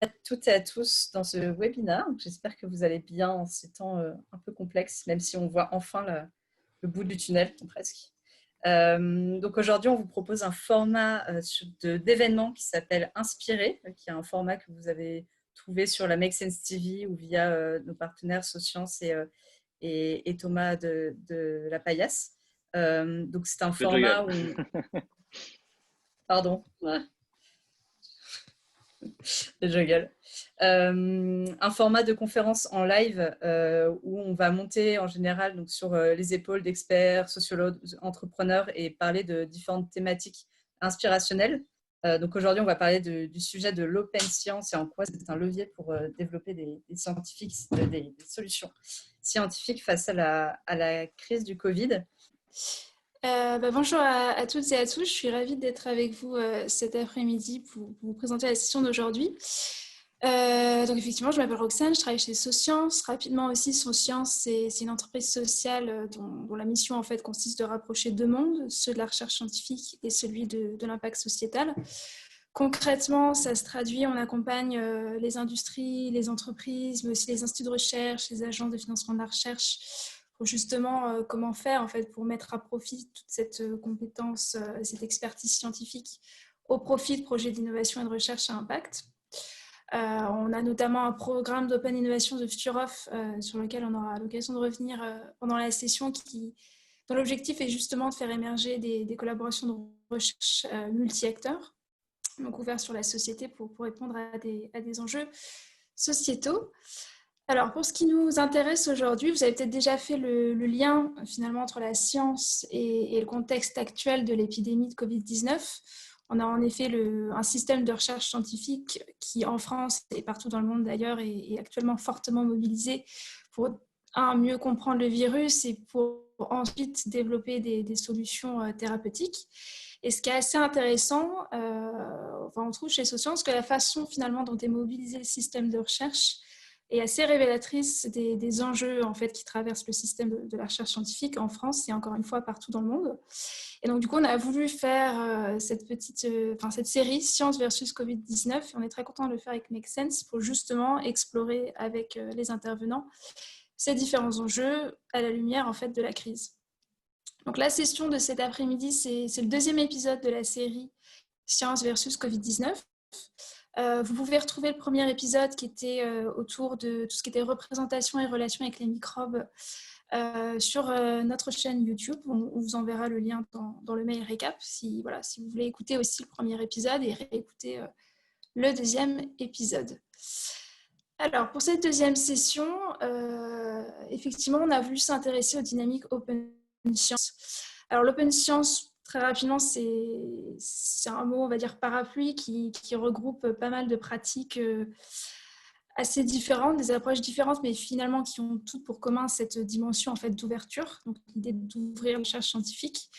à toutes et à tous dans ce webinaire. J'espère que vous allez bien en ces temps un peu complexes, même si on voit enfin le bout du tunnel, presque. Donc aujourd'hui, on vous propose un format d'événement qui s'appelle Inspiré, qui est un format que vous avez trouvé sur la Make Sense TV ou via nos partenaires Socience et Thomas de la Paillasse. Donc c'est un format où... Pardon. Le jungle. Un format de conférence en live où on va monter en général donc, sur les épaules d'experts, sociologues, entrepreneurs et parler de différentes thématiques inspirationnelles. Donc aujourd'hui, on va parler du sujet de l'open science et en quoi c'est un levier pour développer des scientifiques, des solutions scientifiques face à la crise du Covid. Bonjour à toutes et à tous, je suis ravie d'être avec vous cet après-midi pour vous présenter la session d'aujourd'hui. Donc effectivement, je m'appelle Roxane, je travaille chez Socience. Rapidement aussi, Socience, c'est une entreprise sociale dont la mission en fait consiste de rapprocher deux mondes, ceux de la recherche scientifique et celui de l'impact sociétal. Concrètement, ça se traduit, on accompagne les industries, les entreprises, mais aussi les instituts de recherche, les agences de financement de la recherche, pour justement comment faire en fait, pour mettre à profit toute cette compétence, cette expertise scientifique au profit de projets d'innovation et de recherche à impact. On a notamment un programme d'Open Innovation de Futurof sur lequel on aura l'occasion de revenir pendant la session dont l'objectif est justement de faire émerger des collaborations de recherche multi-acteurs, donc ouverts sur la société pour répondre à des enjeux sociétaux. Alors, pour ce qui nous intéresse aujourd'hui, vous avez peut-être déjà fait le lien finalement entre la science et le contexte actuel de l'épidémie de Covid-19. On a en effet un système de recherche scientifique qui, en France et partout dans le monde d'ailleurs, est actuellement fortement mobilisé pour, mieux comprendre le virus et pour ensuite développer des solutions thérapeutiques. Et ce qui est assez intéressant, on trouve chez Socience que la façon finalement dont est mobilisé le système de recherche est assez révélatrice des enjeux en fait, qui traversent le système de la recherche scientifique en France et encore une fois partout dans le monde. Et donc du coup, on a voulu faire cette série Science versus Covid-19 et on est très content de le faire avec Make Sense pour justement explorer avec les intervenants ces différents enjeux à la lumière en fait, de la crise. Donc la session de cet après-midi, c'est le deuxième épisode de la série Science versus Covid-19. Vous pouvez retrouver le premier épisode qui était autour de tout ce qui était représentation et relations avec les microbes sur notre chaîne YouTube. On vous enverra le lien dans le mail récap si vous voulez écouter aussi le premier épisode et réécouter le deuxième épisode. Alors, pour cette deuxième session, effectivement, on a voulu s'intéresser aux dynamiques open science. Alors, l'open science, très rapidement, c'est un mot, on va dire, parapluie qui regroupe pas mal de pratiques assez différentes, des approches différentes, mais finalement qui ont toutes pour commun cette dimension en fait, d'ouverture, donc l'idée d'ouvrir la recherche scientifique.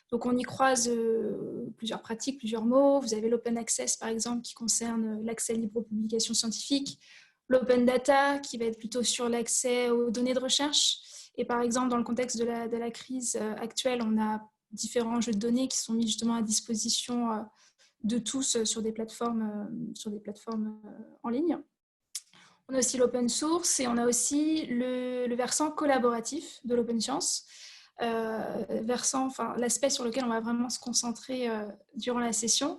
Donc, on y croise plusieurs pratiques, plusieurs mots. Vous avez l'open access, par exemple, qui concerne l'accès libre aux publications scientifiques, l'open data, qui va être plutôt sur l'accès aux données de recherche. Et par exemple, dans le contexte de la crise actuelle, on a différents jeux de données qui sont mis justement à disposition de tous sur des plateformes en ligne. On a aussi l'open source et on a aussi le versant collaboratif de l'open science, l'aspect sur lequel on va vraiment se concentrer durant la session.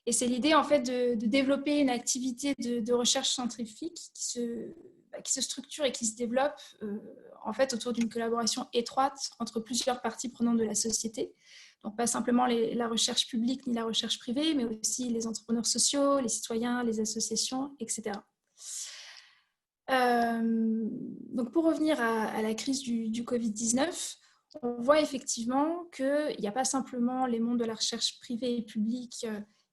Et c'est l'idée en fait de développer une activité de recherche scientifique qui se structure et qui se développe en fait autour d'une collaboration étroite entre plusieurs parties prenantes de la société. Donc pas simplement la recherche publique ni la recherche privée, mais aussi les entrepreneurs sociaux, les citoyens, les associations, etc. Donc pour revenir à la crise du Covid-19, on voit effectivement qu'il n'y a pas simplement les mondes de la recherche privée et publique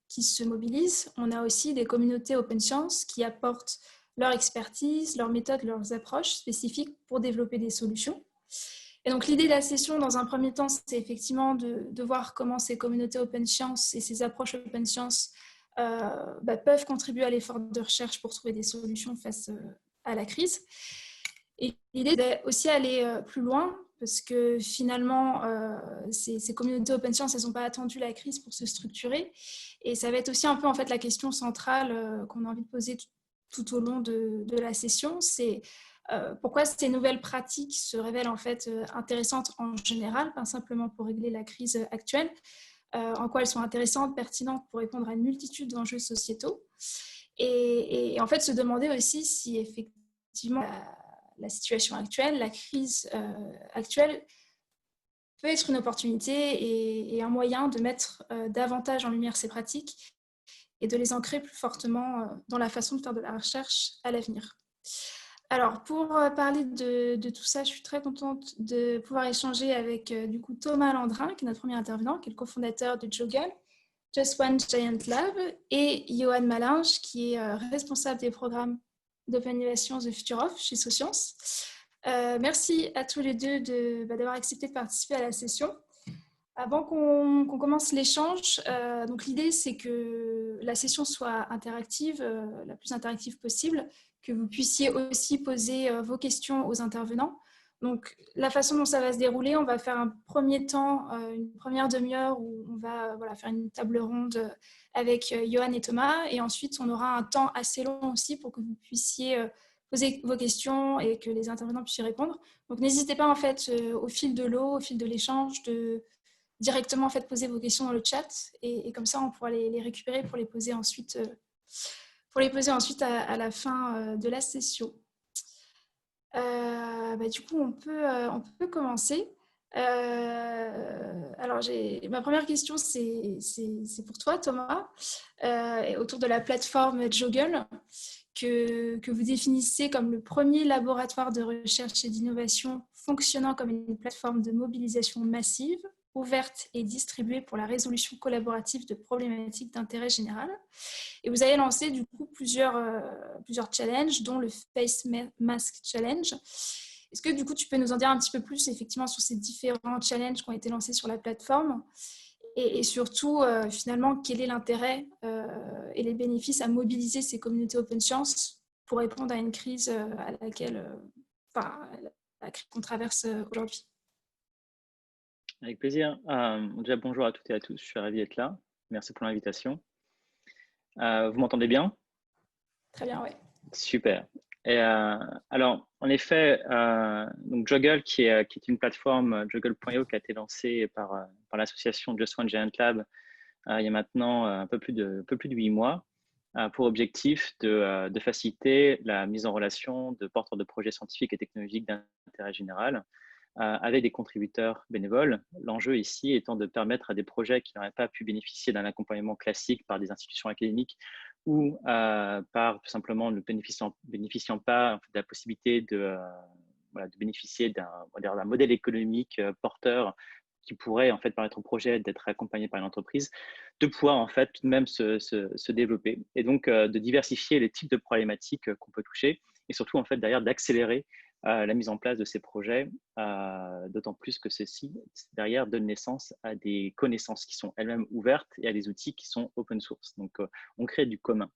qui se mobilisent, on a aussi des communautés open science qui apportent leur expertise, leurs méthodes, leurs approches spécifiques pour développer des solutions. Et donc l'idée de la session, dans un premier temps, c'est effectivement de voir comment ces communautés open science et ces approches open science peuvent contribuer à l'effort de recherche pour trouver des solutions face à la crise. Et l'idée est aussi aller plus loin, parce que finalement, ces communautés open science, elles n'ont pas attendu la crise pour se structurer. Et ça va être aussi un peu en fait, la question centrale qu'on a envie de poser tout au long de la session, c'est pourquoi ces nouvelles pratiques se révèlent en fait intéressantes en général, pas simplement pour régler la crise actuelle, en quoi elles sont intéressantes, pertinentes pour répondre à une multitude d'enjeux sociétaux. Et en fait, se demander aussi si effectivement la situation actuelle, la crise actuelle peut être une opportunité et un moyen de mettre davantage en lumière ces pratiques et de les ancrer plus fortement dans la façon de faire de la recherche à l'avenir. Alors, pour parler de tout ça, je suis très contente de pouvoir échanger avec du coup Thomas Landrin, qui est notre premier intervenant, qui est le cofondateur de Joggle, Just One Giant Lab, et Johan Malinge, qui est responsable des programmes d'Open Innovation The Future of chez Socience. Merci à tous les deux d'avoir accepté de participer à la session. Avant qu'on commence l'échange, donc l'idée c'est que la session soit interactive, la plus interactive possible, que vous puissiez aussi poser vos questions aux intervenants. Donc la façon dont ça va se dérouler, on va faire un premier temps, une première demi-heure où on va faire une table ronde avec Johan et Thomas, et ensuite on aura un temps assez long aussi pour que vous puissiez poser vos questions et que les intervenants puissent y répondre. Donc n'hésitez pas en fait au fil de l'eau, au fil de l'échange, directement en fait poser vos questions dans le chat et comme ça on pourra les récupérer pour les poser ensuite à la fin de la session. Du coup on peut commencer. Alors ma première question c'est pour toi Thomas, autour de la plateforme Joggle que vous définissez comme le premier laboratoire de recherche et d'innovation fonctionnant comme une plateforme de mobilisation massive, ouverte et distribuée pour la résolution collaborative de problématiques d'intérêt général. Et vous avez lancé du coup plusieurs challenges, dont le Face Mask Challenge. Est-ce que du coup tu peux nous en dire un petit peu plus effectivement sur ces différents challenges qui ont été lancés sur la plateforme et surtout finalement quel est l'intérêt et les bénéfices à mobiliser ces communautés open science pour répondre à une crise à laquelle la crise qu'on traverse aujourd'hui? Avec plaisir. Déjà, bonjour à toutes et à tous. Je suis ravi d'être là. Merci pour l'invitation. Vous m'entendez bien? Très bien, oui. Super. Et, alors, en effet, donc Joggle, qui est une plateforme, Joggle.io, qui a été lancée par l'association Just One Giant Lab il y a maintenant un peu plus de 8 mois, pour objectif de faciliter la mise en relation de porteurs de projets scientifiques et technologiques d'intérêt général avec des contributeurs bénévoles. L'enjeu ici étant de permettre à des projets qui n'auraient pas pu bénéficier d'un accompagnement classique par des institutions académiques ou par tout simplement ne bénéficiant pas en fait, de la possibilité de bénéficier d'un modèle économique porteur qui pourrait en fait permettre au projet d'être accompagné par une entreprise, de pouvoir en fait tout de même se développer et donc de diversifier les types de problématiques qu'on peut toucher et surtout en fait derrière d'accélérer la mise en place de ces projets, d'autant plus que ceux-ci derrière donnent naissance à des connaissances qui sont elles-mêmes ouvertes et à des outils qui sont open source. Donc on crée du commun.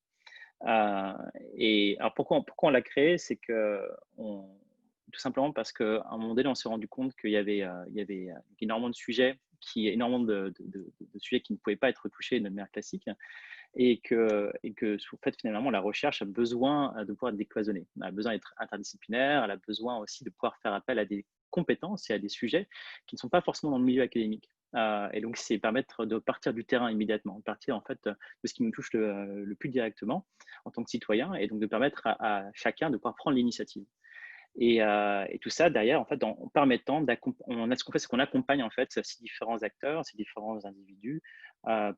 Et alors pourquoi on l'a créé, c'est que tout simplement parce qu'à un moment donné, on s'est rendu compte qu'il y avait énormément de sujets, énormément de sujets qui ne pouvaient pas être touchés de manière classique, et que en fait, finalement, la recherche a besoin de pouvoir être décloisonnée. Elle a besoin d'être interdisciplinaire, elle a besoin aussi de pouvoir faire appel à des compétences et à des sujets qui ne sont pas forcément dans le milieu académique. Et donc, c'est permettre de partir du terrain immédiatement, de partir en fait de ce qui nous touche le plus directement en tant que citoyen, et donc de permettre à chacun de pouvoir prendre l'initiative. Et tout ça derrière, en fait, en permettant ce qu'on fait, c'est qu'on accompagne en fait ces différents acteurs, ces différents individus,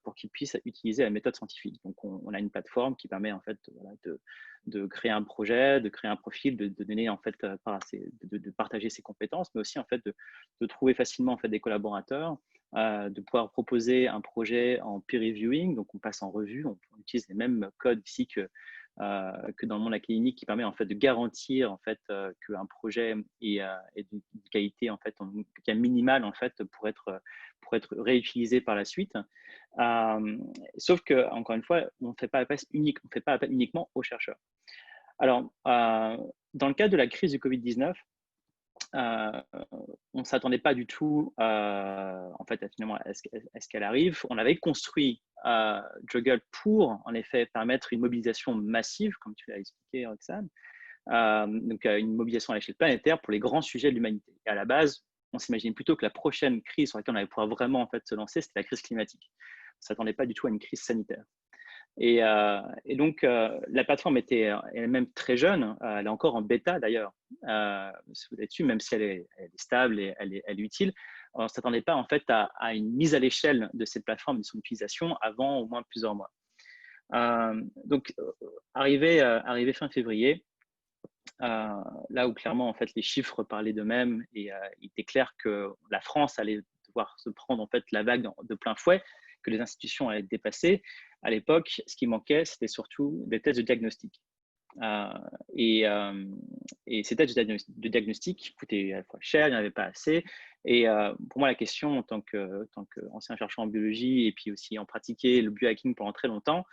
pour qu'ils puissent utiliser la méthode scientifique. Donc, on a une plateforme qui permet en fait de créer un projet, de créer un profil, de donner en fait de partager ses compétences, mais aussi en fait de trouver facilement en fait des collaborateurs, de pouvoir proposer un projet en peer reviewing. Donc, on passe en revue, on utilise les mêmes codes ici que dans le monde académique, qui permet en fait de garantir en fait qu'un projet est d'une qualité en fait qui est minimale en fait pour être réutilisé par la suite. Sauf que encore une fois, on ne fait pas appel uniquement aux chercheurs. Alors, dans le cadre de la crise du Covid-19, on ne s'attendait pas du tout en fait, finalement, à ce qu'elle arrive. On avait construit Juggle pour, en effet, permettre une mobilisation massive, comme tu l'as expliqué, Roxane, donc une mobilisation à l'échelle planétaire pour les grands sujets de l'humanité. Et à la base, on s'imaginait plutôt que la prochaine crise sur laquelle on allait pouvoir vraiment en fait, se lancer, c'était la crise climatique. On ne s'attendait pas du tout à une crise sanitaire. Et donc, la plateforme était elle-même très jeune. Elle est encore en bêta d'ailleurs. Si vous êtes dessus, même si elle est stable et elle est utile, on ne s'attendait pas en fait à une mise à l'échelle de cette plateforme et de son utilisation avant au moins plusieurs mois. Donc, arrivé fin février, là où clairement en fait les chiffres parlaient d'eux-mêmes et il était clair que la France allait devoir se prendre en fait la vague de plein fouet, que les institutions allaient être dépassées. À l'époque, ce qui manquait, c'était surtout des tests de diagnostic. Et ces tests de diagnostic coûtaient à la fois cher, il n'y en avait pas assez. Et pour moi, la question, en tant qu'ancien chercheur en biologie et puis aussi en pratiqué le biohacking pendant très longtemps,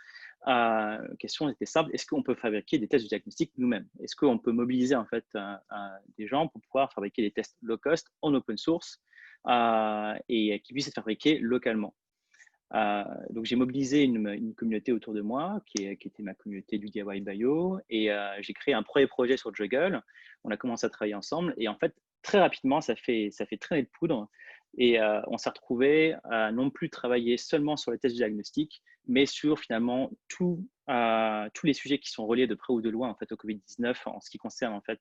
la question était simple, est-ce qu'on peut fabriquer des tests de diagnostic nous-mêmes? Est-ce qu'on peut mobiliser en fait des gens pour pouvoir fabriquer des tests low cost en open source et qui puissent être fabriqués localement? Donc, j'ai mobilisé une communauté autour de moi qui était ma communauté du DIY Bio et j'ai créé un premier projet sur Juggle. On a commencé à travailler ensemble et en fait, très rapidement, ça fait traîner de poudre et on s'est retrouvé à non plus travailler seulement sur les tests de diagnostic, mais sur finalement tous les sujets qui sont reliés de près ou de loin en fait, au Covid-19 en ce qui concerne en fait,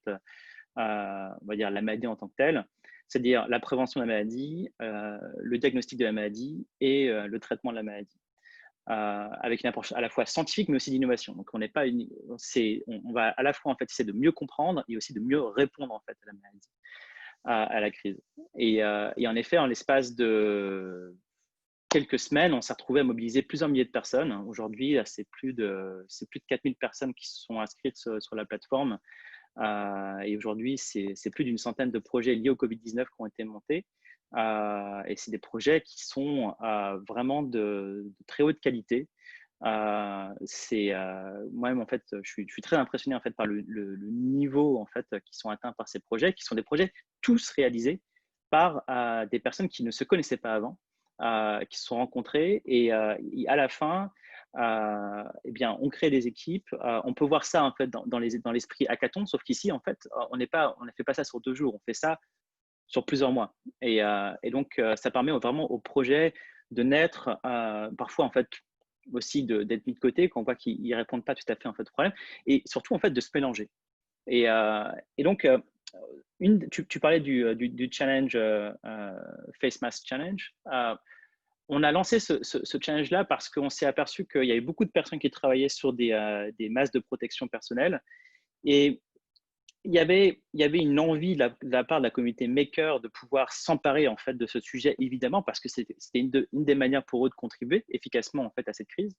on va dire la maladie en tant que telle, c'est-à-dire la prévention de la maladie, le diagnostic de la maladie et le traitement de la maladie, avec une approche à la fois scientifique mais aussi d'innovation. Donc on n'est pas on va à la fois en fait essayer de mieux comprendre et aussi de mieux répondre en fait à la maladie, à la crise. Et en effet, en l'espace de quelques semaines, on s'est retrouvé à mobiliser plusieurs milliers de personnes. Aujourd'hui, c'est plus de 4000 personnes qui se sont inscrites sur la plateforme. Et aujourd'hui, c'est plus d'une centaine de projets liés au Covid-19 qui ont été montés. Et c'est des projets qui sont vraiment de très haute qualité. Moi-même, en fait, je suis très impressionné en fait, par le niveau en fait, qui sont atteints par ces projets, qui sont des projets tous réalisés par des personnes qui ne se connaissaient pas avant, qui se sont rencontrées et à la fin, eh bien, on crée des équipes. On peut voir ça en fait dans l'esprit hackathon, sauf qu'ici, en fait, on ne fait pas ça sur 2 jours, on fait ça sur plusieurs mois. Et donc, ça permet vraiment au projet de naître, parfois en fait aussi d'être mis de côté quand on voit qu'ils ne répondent pas tout à fait en fait, au problème, et surtout en fait de se mélanger. Et donc, tu parlais du challenge Face Mask Challenge. On a lancé ce challenge-là parce qu'on s'est aperçu qu'il y avait beaucoup de personnes qui travaillaient sur des masques de protection personnelle. Et il y avait une envie de la part de la communauté maker de pouvoir s'emparer en fait de ce sujet, évidemment, parce que c'était une des manières pour eux de contribuer efficacement en fait à cette crise.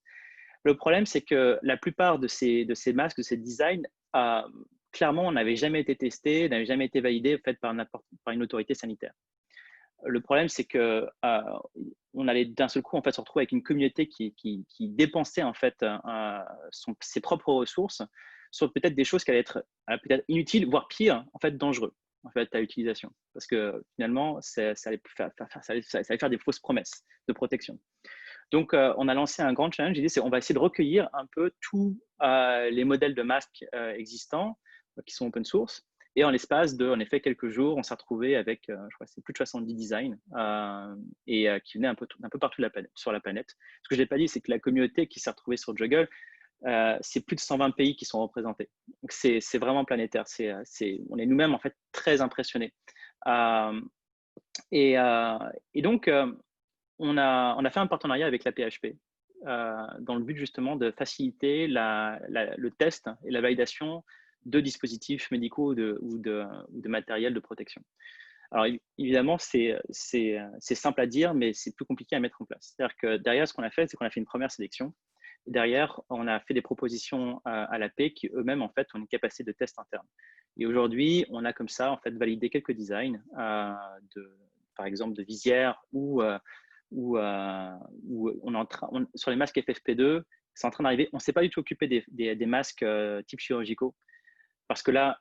Le problème, c'est que la plupart de ces masques, de ces designs, clairement, n'avaient jamais été testés, n'avaient jamais été validés en fait, par une autorité sanitaire. Le problème, c'est que on allait d'un seul coup en fait se retrouver avec une communauté qui dépensait en fait ses propres ressources sur peut-être des choses qui allaient être peut-être inutiles, voire pire, en fait dangereux en fait à l'utilisation, parce que finalement ça allait faire des fausses promesses de protection. Donc on a lancé un grand challenge. L'idée, c'est on va essayer de recueillir un peu tous les modèles de masques existants qui sont open source. Et en l'espace de, en effet, quelques jours, on s'est retrouvé avec, je crois, c'est plus de 70 designs qui venaient un peu partout sur la planète. Ce que je n'ai pas dit, c'est que la communauté qui s'est retrouvée sur Juggle, c'est plus de 120 pays qui sont représentés. Donc, c'est vraiment planétaire. On est nous-mêmes, en fait, très impressionnés. Et donc, on a fait un partenariat avec la PHP dans le but, justement, de faciliter le test et la validation de dispositifs médicaux ou de matériel de protection. Alors évidemment, c'est simple à dire, mais c'est plus compliqué à mettre en place. C'est-à-dire que derrière, ce qu'on a fait, c'est qu'on a fait une première sélection. Et derrière, on a fait des propositions à l'AP qui eux-mêmes en fait ont une capacité de test interne. Et aujourd'hui, on a comme ça en fait validé quelques designs par exemple de visières ou on est sur les masques FFP2. C'est en train d'arriver. On ne s'est pas du tout occupé des masques type chirurgicaux parce que là,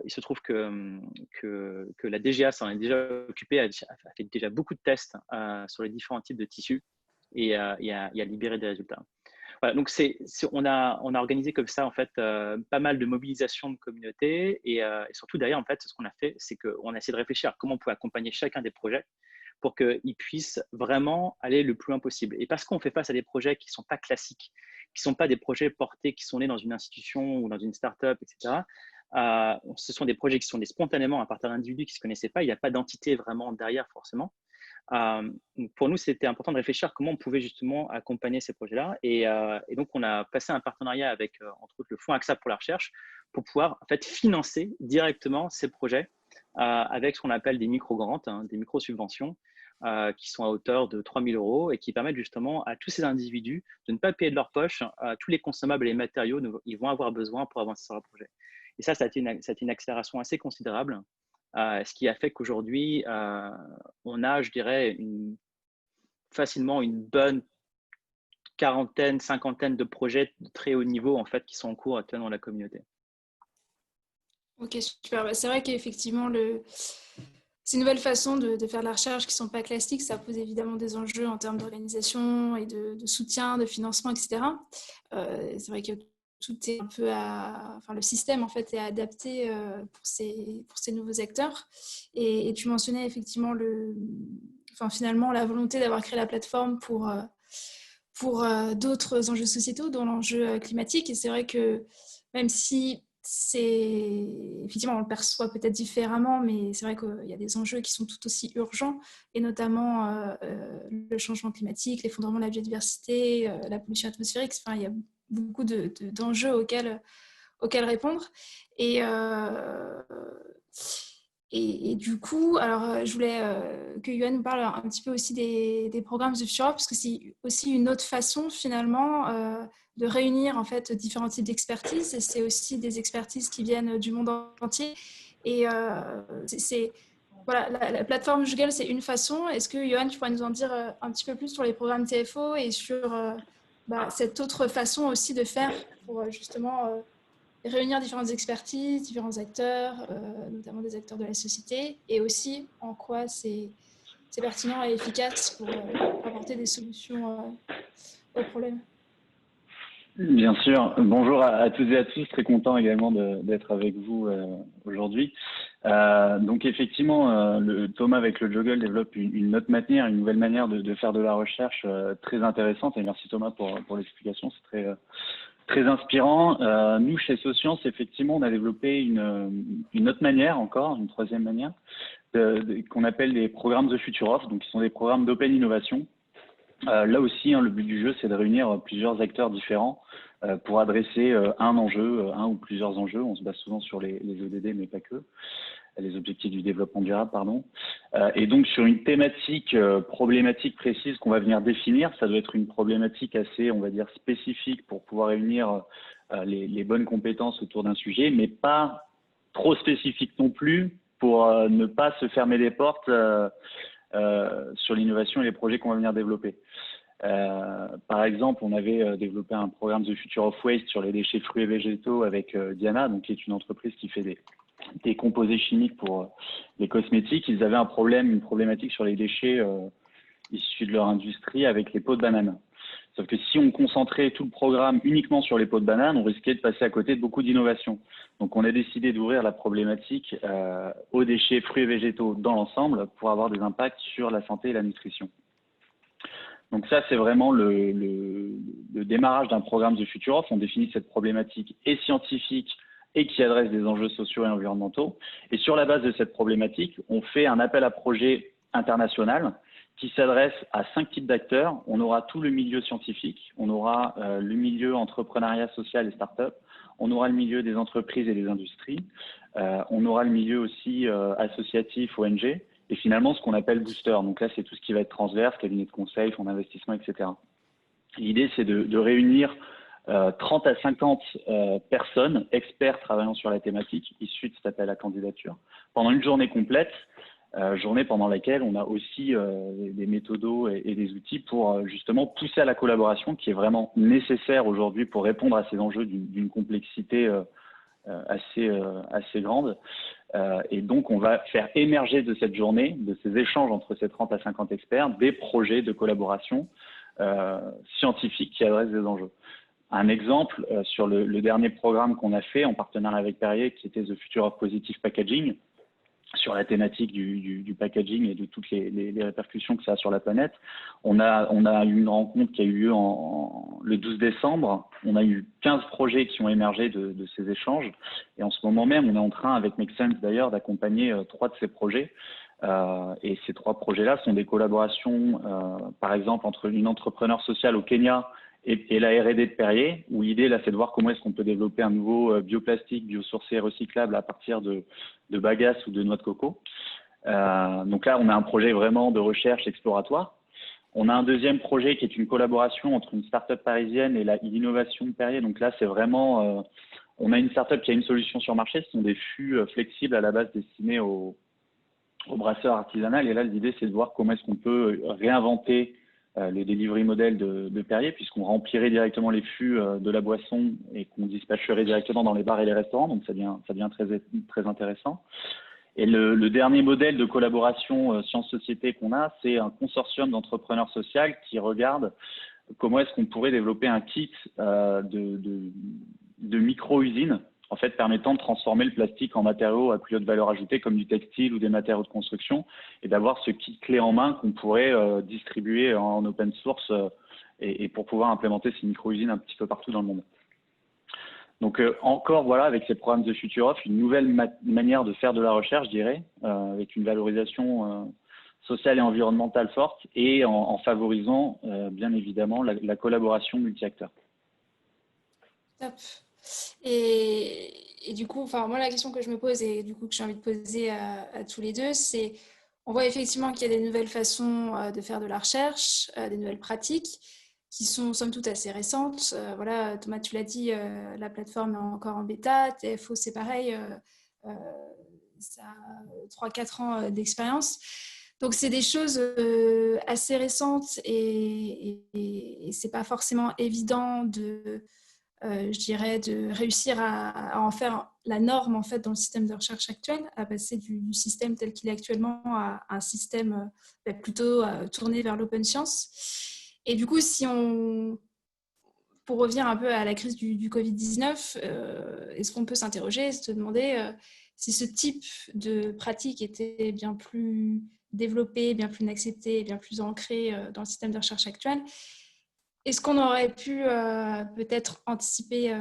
il se trouve que la DGA s'en est déjà occupée, a fait déjà beaucoup de tests sur les différents types de tissus et a libéré des résultats. Voilà, donc on a organisé comme ça en fait pas mal de mobilisation de communautés et surtout d'ailleurs en fait ce qu'on a fait, c'est qu'on a essayé de réfléchir à comment on peut accompagner chacun des projets pour qu'ils puissent vraiment aller le plus loin possible. Et parce qu'on fait face à des projets qui ne sont pas classiques, qui ne sont pas des projets portés, qui sont nés dans une institution ou dans une start-up, etc. Ce sont des projets qui sont nés spontanément à partir d'individus qui ne se connaissaient pas. Il n'y a pas d'entité vraiment derrière forcément. Pour nous, c'était important de réfléchir à comment on pouvait justement accompagner ces projets-là. Et donc, on a passé un partenariat avec, entre autres, le Fonds AXA pour la recherche pour pouvoir en fait, financer directement ces projets avec ce qu'on appelle des micro-grants, des micro-subventions qui sont à hauteur de 3 000 € et qui permettent justement à tous ces individus de ne pas payer de leur poche tous les consommables et les matériaux dont ils vont avoir besoin pour avancer sur leur projet. Et ça a été une accélération assez considérable. Ce qui a fait qu'aujourd'hui, on a, je dirais, facilement une bonne quarantaine, cinquantaine de projets de très haut niveau en fait, qui sont en cours actuellement dans la communauté. Ok, super. C'est vrai qu'effectivement, ces nouvelles façons de faire de la recherche qui ne sont pas classiques, ça pose évidemment des enjeux en termes d'organisation et de soutien, de financement, etc. C'est vrai que tout est un peu le système en fait est adapté pour ces nouveaux acteurs. Et tu mentionnais effectivement finalement la volonté d'avoir créé la plateforme pour d'autres enjeux sociétaux, dont l'enjeu climatique. Et c'est vrai que même si effectivement, on le perçoit peut-être différemment, mais c'est vrai qu'il y a des enjeux qui sont tout aussi urgents, et notamment le changement climatique, l'effondrement de la biodiversité, la pollution atmosphérique. Enfin, il y a beaucoup d'enjeux auxquels répondre. Et du coup, alors, je voulais que Yoann nous parle un petit peu aussi des programmes de Future, parce que c'est aussi une autre façon, finalement, de réunir en fait différents types d'expertise. Et c'est aussi des expertises qui viennent du monde entier. Et voilà, la plateforme Jugal, c'est une façon. Est-ce que, Yoann, tu pourrais nous en dire un petit peu plus sur les programmes TFO et sur cette autre façon aussi de faire pour justement réunir différentes expertises, différents acteurs, notamment des acteurs de la société, et aussi en quoi c'est pertinent et efficace pour apporter des solutions aux problèmes. Bien sûr. Bonjour à toutes et à tous. Très content également d'être avec vous aujourd'hui. Donc effectivement, Thomas avec le Juggle développe une autre manière, une nouvelle manière de faire de la recherche très intéressante. Et merci Thomas pour l'explication. C'est très inspirant. Nous, chez Socience, effectivement, on a développé une autre manière encore, une troisième manière, qu'on appelle les programmes The Future Of, donc qui sont des programmes d'open innovation. Là aussi, le but du jeu, c'est de réunir plusieurs acteurs différents pour adresser un enjeu, un ou plusieurs enjeux. On se base souvent sur les ODD, mais pas que, les objectifs du développement durable, pardon. Et donc, sur une thématique problématique précise qu'on va venir définir, ça doit être une problématique assez, on va dire, spécifique pour pouvoir réunir les bonnes compétences autour d'un sujet, mais pas trop spécifique non plus pour ne pas se fermer les portes sur l'innovation et les projets qu'on va venir développer. Par exemple, on avait développé un programme The Future of Waste sur les déchets fruits et végétaux avec Diana, donc, qui est une entreprise qui fait des composés chimiques pour les cosmétiques. Ils avaient une problématique sur les déchets issus de leur industrie avec les peaux de banane. Sauf que si on concentrait tout le programme uniquement sur les peaux de banane, on risquait de passer à côté de beaucoup d'innovations. Donc, on a décidé d'ouvrir la problématique aux déchets fruits et végétaux dans l'ensemble pour avoir des impacts sur la santé et la nutrition. Donc ça, c'est vraiment le démarrage d'un programme de Future Of. On définit cette problématique et scientifique et qui adresse des enjeux sociaux et environnementaux. Et sur la base de cette problématique, on fait un appel à projet international qui s'adresse à 5 types d'acteurs. On aura tout le milieu scientifique, on aura le milieu entrepreneuriat social et start-up, on aura le milieu des entreprises et des industries, on aura le milieu aussi associatif, ONG, et finalement ce qu'on appelle booster. Donc là, c'est tout ce qui va être transverse, cabinet de conseil, fonds d'investissement, etc. L'idée, c'est de réunir 30 à 50 personnes, experts travaillant sur la thématique, issus de cet appel à candidature, pendant une journée complète, journée pendant laquelle on a aussi des méthodos et des outils pour justement pousser à la collaboration qui est vraiment nécessaire aujourd'hui pour répondre à ces enjeux d'une complexité assez grande. Et donc, on va faire émerger de cette journée, de ces échanges entre ces 30 à 50 experts, des projets de collaboration scientifiques qui adressent des enjeux. Un exemple sur le dernier programme qu'on a fait en partenariat avec Perrier, qui était The Future of Positive Packaging, sur la thématique du packaging et de toutes les répercussions que ça a sur la planète. On a eu une rencontre qui a eu lieu le 12 décembre. On a eu 15 projets qui ont émergé de ces échanges. Et en ce moment même, on est en train, avec Make Sense d'ailleurs, d'accompagner 3 de ces projets. Et ces 3 projets-là sont des collaborations, par exemple, entre une entrepreneur sociale au Kenya et la R&D de Perrier, où l'idée, là, c'est de voir comment est-ce qu'on peut développer un nouveau bioplastique biosourcé et recyclable à partir de bagasse ou de noix de coco. Donc là, on a un projet vraiment de recherche exploratoire. On a un deuxième projet qui est une collaboration entre une start-up parisienne et l'innovation de Perrier. Donc là, c'est vraiment… on a une start-up qui a une solution sur marché. Ce sont des fûts flexibles à la base destinés aux brasseurs artisanaux. Et là, l'idée, c'est de voir comment est-ce qu'on peut réinventer le delivery model de Perrier, puisqu'on remplirait directement les fûts de la boisson et qu'on dispatcherait directement dans les bars et les restaurants. Donc, ça devient très intéressant. Et le dernier modèle de collaboration sciences-société qu'on a, c'est un consortium d'entrepreneurs sociaux qui regarde comment est-ce qu'on pourrait développer un kit de micro-usines, en fait, permettant de transformer le plastique en matériaux à plus haute valeur ajoutée, comme du textile ou des matériaux de construction, et d'avoir ce kit clé en main qu'on pourrait distribuer en open source et pour pouvoir implémenter ces micro-usines un petit peu partout dans le monde. Donc encore, voilà, avec ces programmes de Future Off, une nouvelle manière de faire de la recherche, je dirais, avec une valorisation sociale et environnementale forte et en favorisant, bien évidemment, la collaboration multi-acteurs. Top. Et du coup, moi, la question que je me pose et du coup que j'ai envie de poser à tous les deux, c'est, on voit effectivement qu'il y a des nouvelles façons de faire de la recherche, des nouvelles pratiques qui sont somme toute assez récentes. Voilà, Thomas, tu l'as dit, la plateforme est encore en bêta, TFO c'est pareil, ça a 3-4 ans d'expérience. Donc, c'est des choses assez récentes et c'est pas forcément évident je dirais, de réussir à en faire la norme en fait dans le système de recherche actuel, à passer du système tel qu'il est actuellement à un système plutôt tourné vers l'open science. Et du coup, pour revenir un peu à la crise du Covid-19, est-ce qu'on peut s'interroger, se demander si ce type de pratique était bien plus développé, bien plus accepté, bien plus ancré dans le système de recherche actuel? Est-ce qu'on aurait pu peut-être anticiper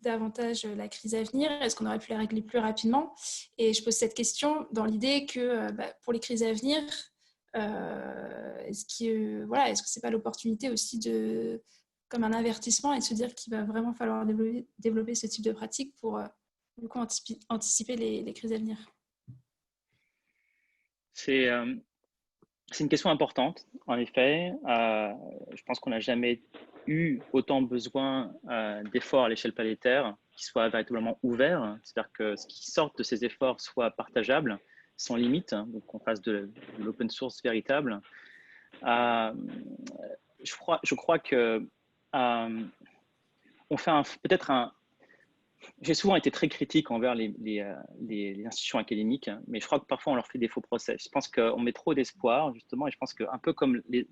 davantage la crise à venir? Est-ce qu'on aurait pu la régler plus rapidement? Et je pose cette question dans l'idée que pour les crises à venir, est-ce que c'est pas l'opportunité aussi comme un avertissement et de se dire qu'il va vraiment falloir développer ce type de pratique pour du coup, anticiper les crises à venir? C'est une question importante, en effet. Je pense qu'on n'a jamais eu autant besoin d'efforts à l'échelle planétaire qui soient véritablement ouverts, c'est-à-dire que ce qui sort de ces efforts soit partageable, sans limite, donc qu'on fasse de l'open source véritable. Je crois que on fait peut-être un… J'ai souvent été très critique envers les institutions académiques, mais je crois que parfois on leur fait des faux procès. Je pense qu'on met trop d'espoir, justement, et je pense qu'un peu comme les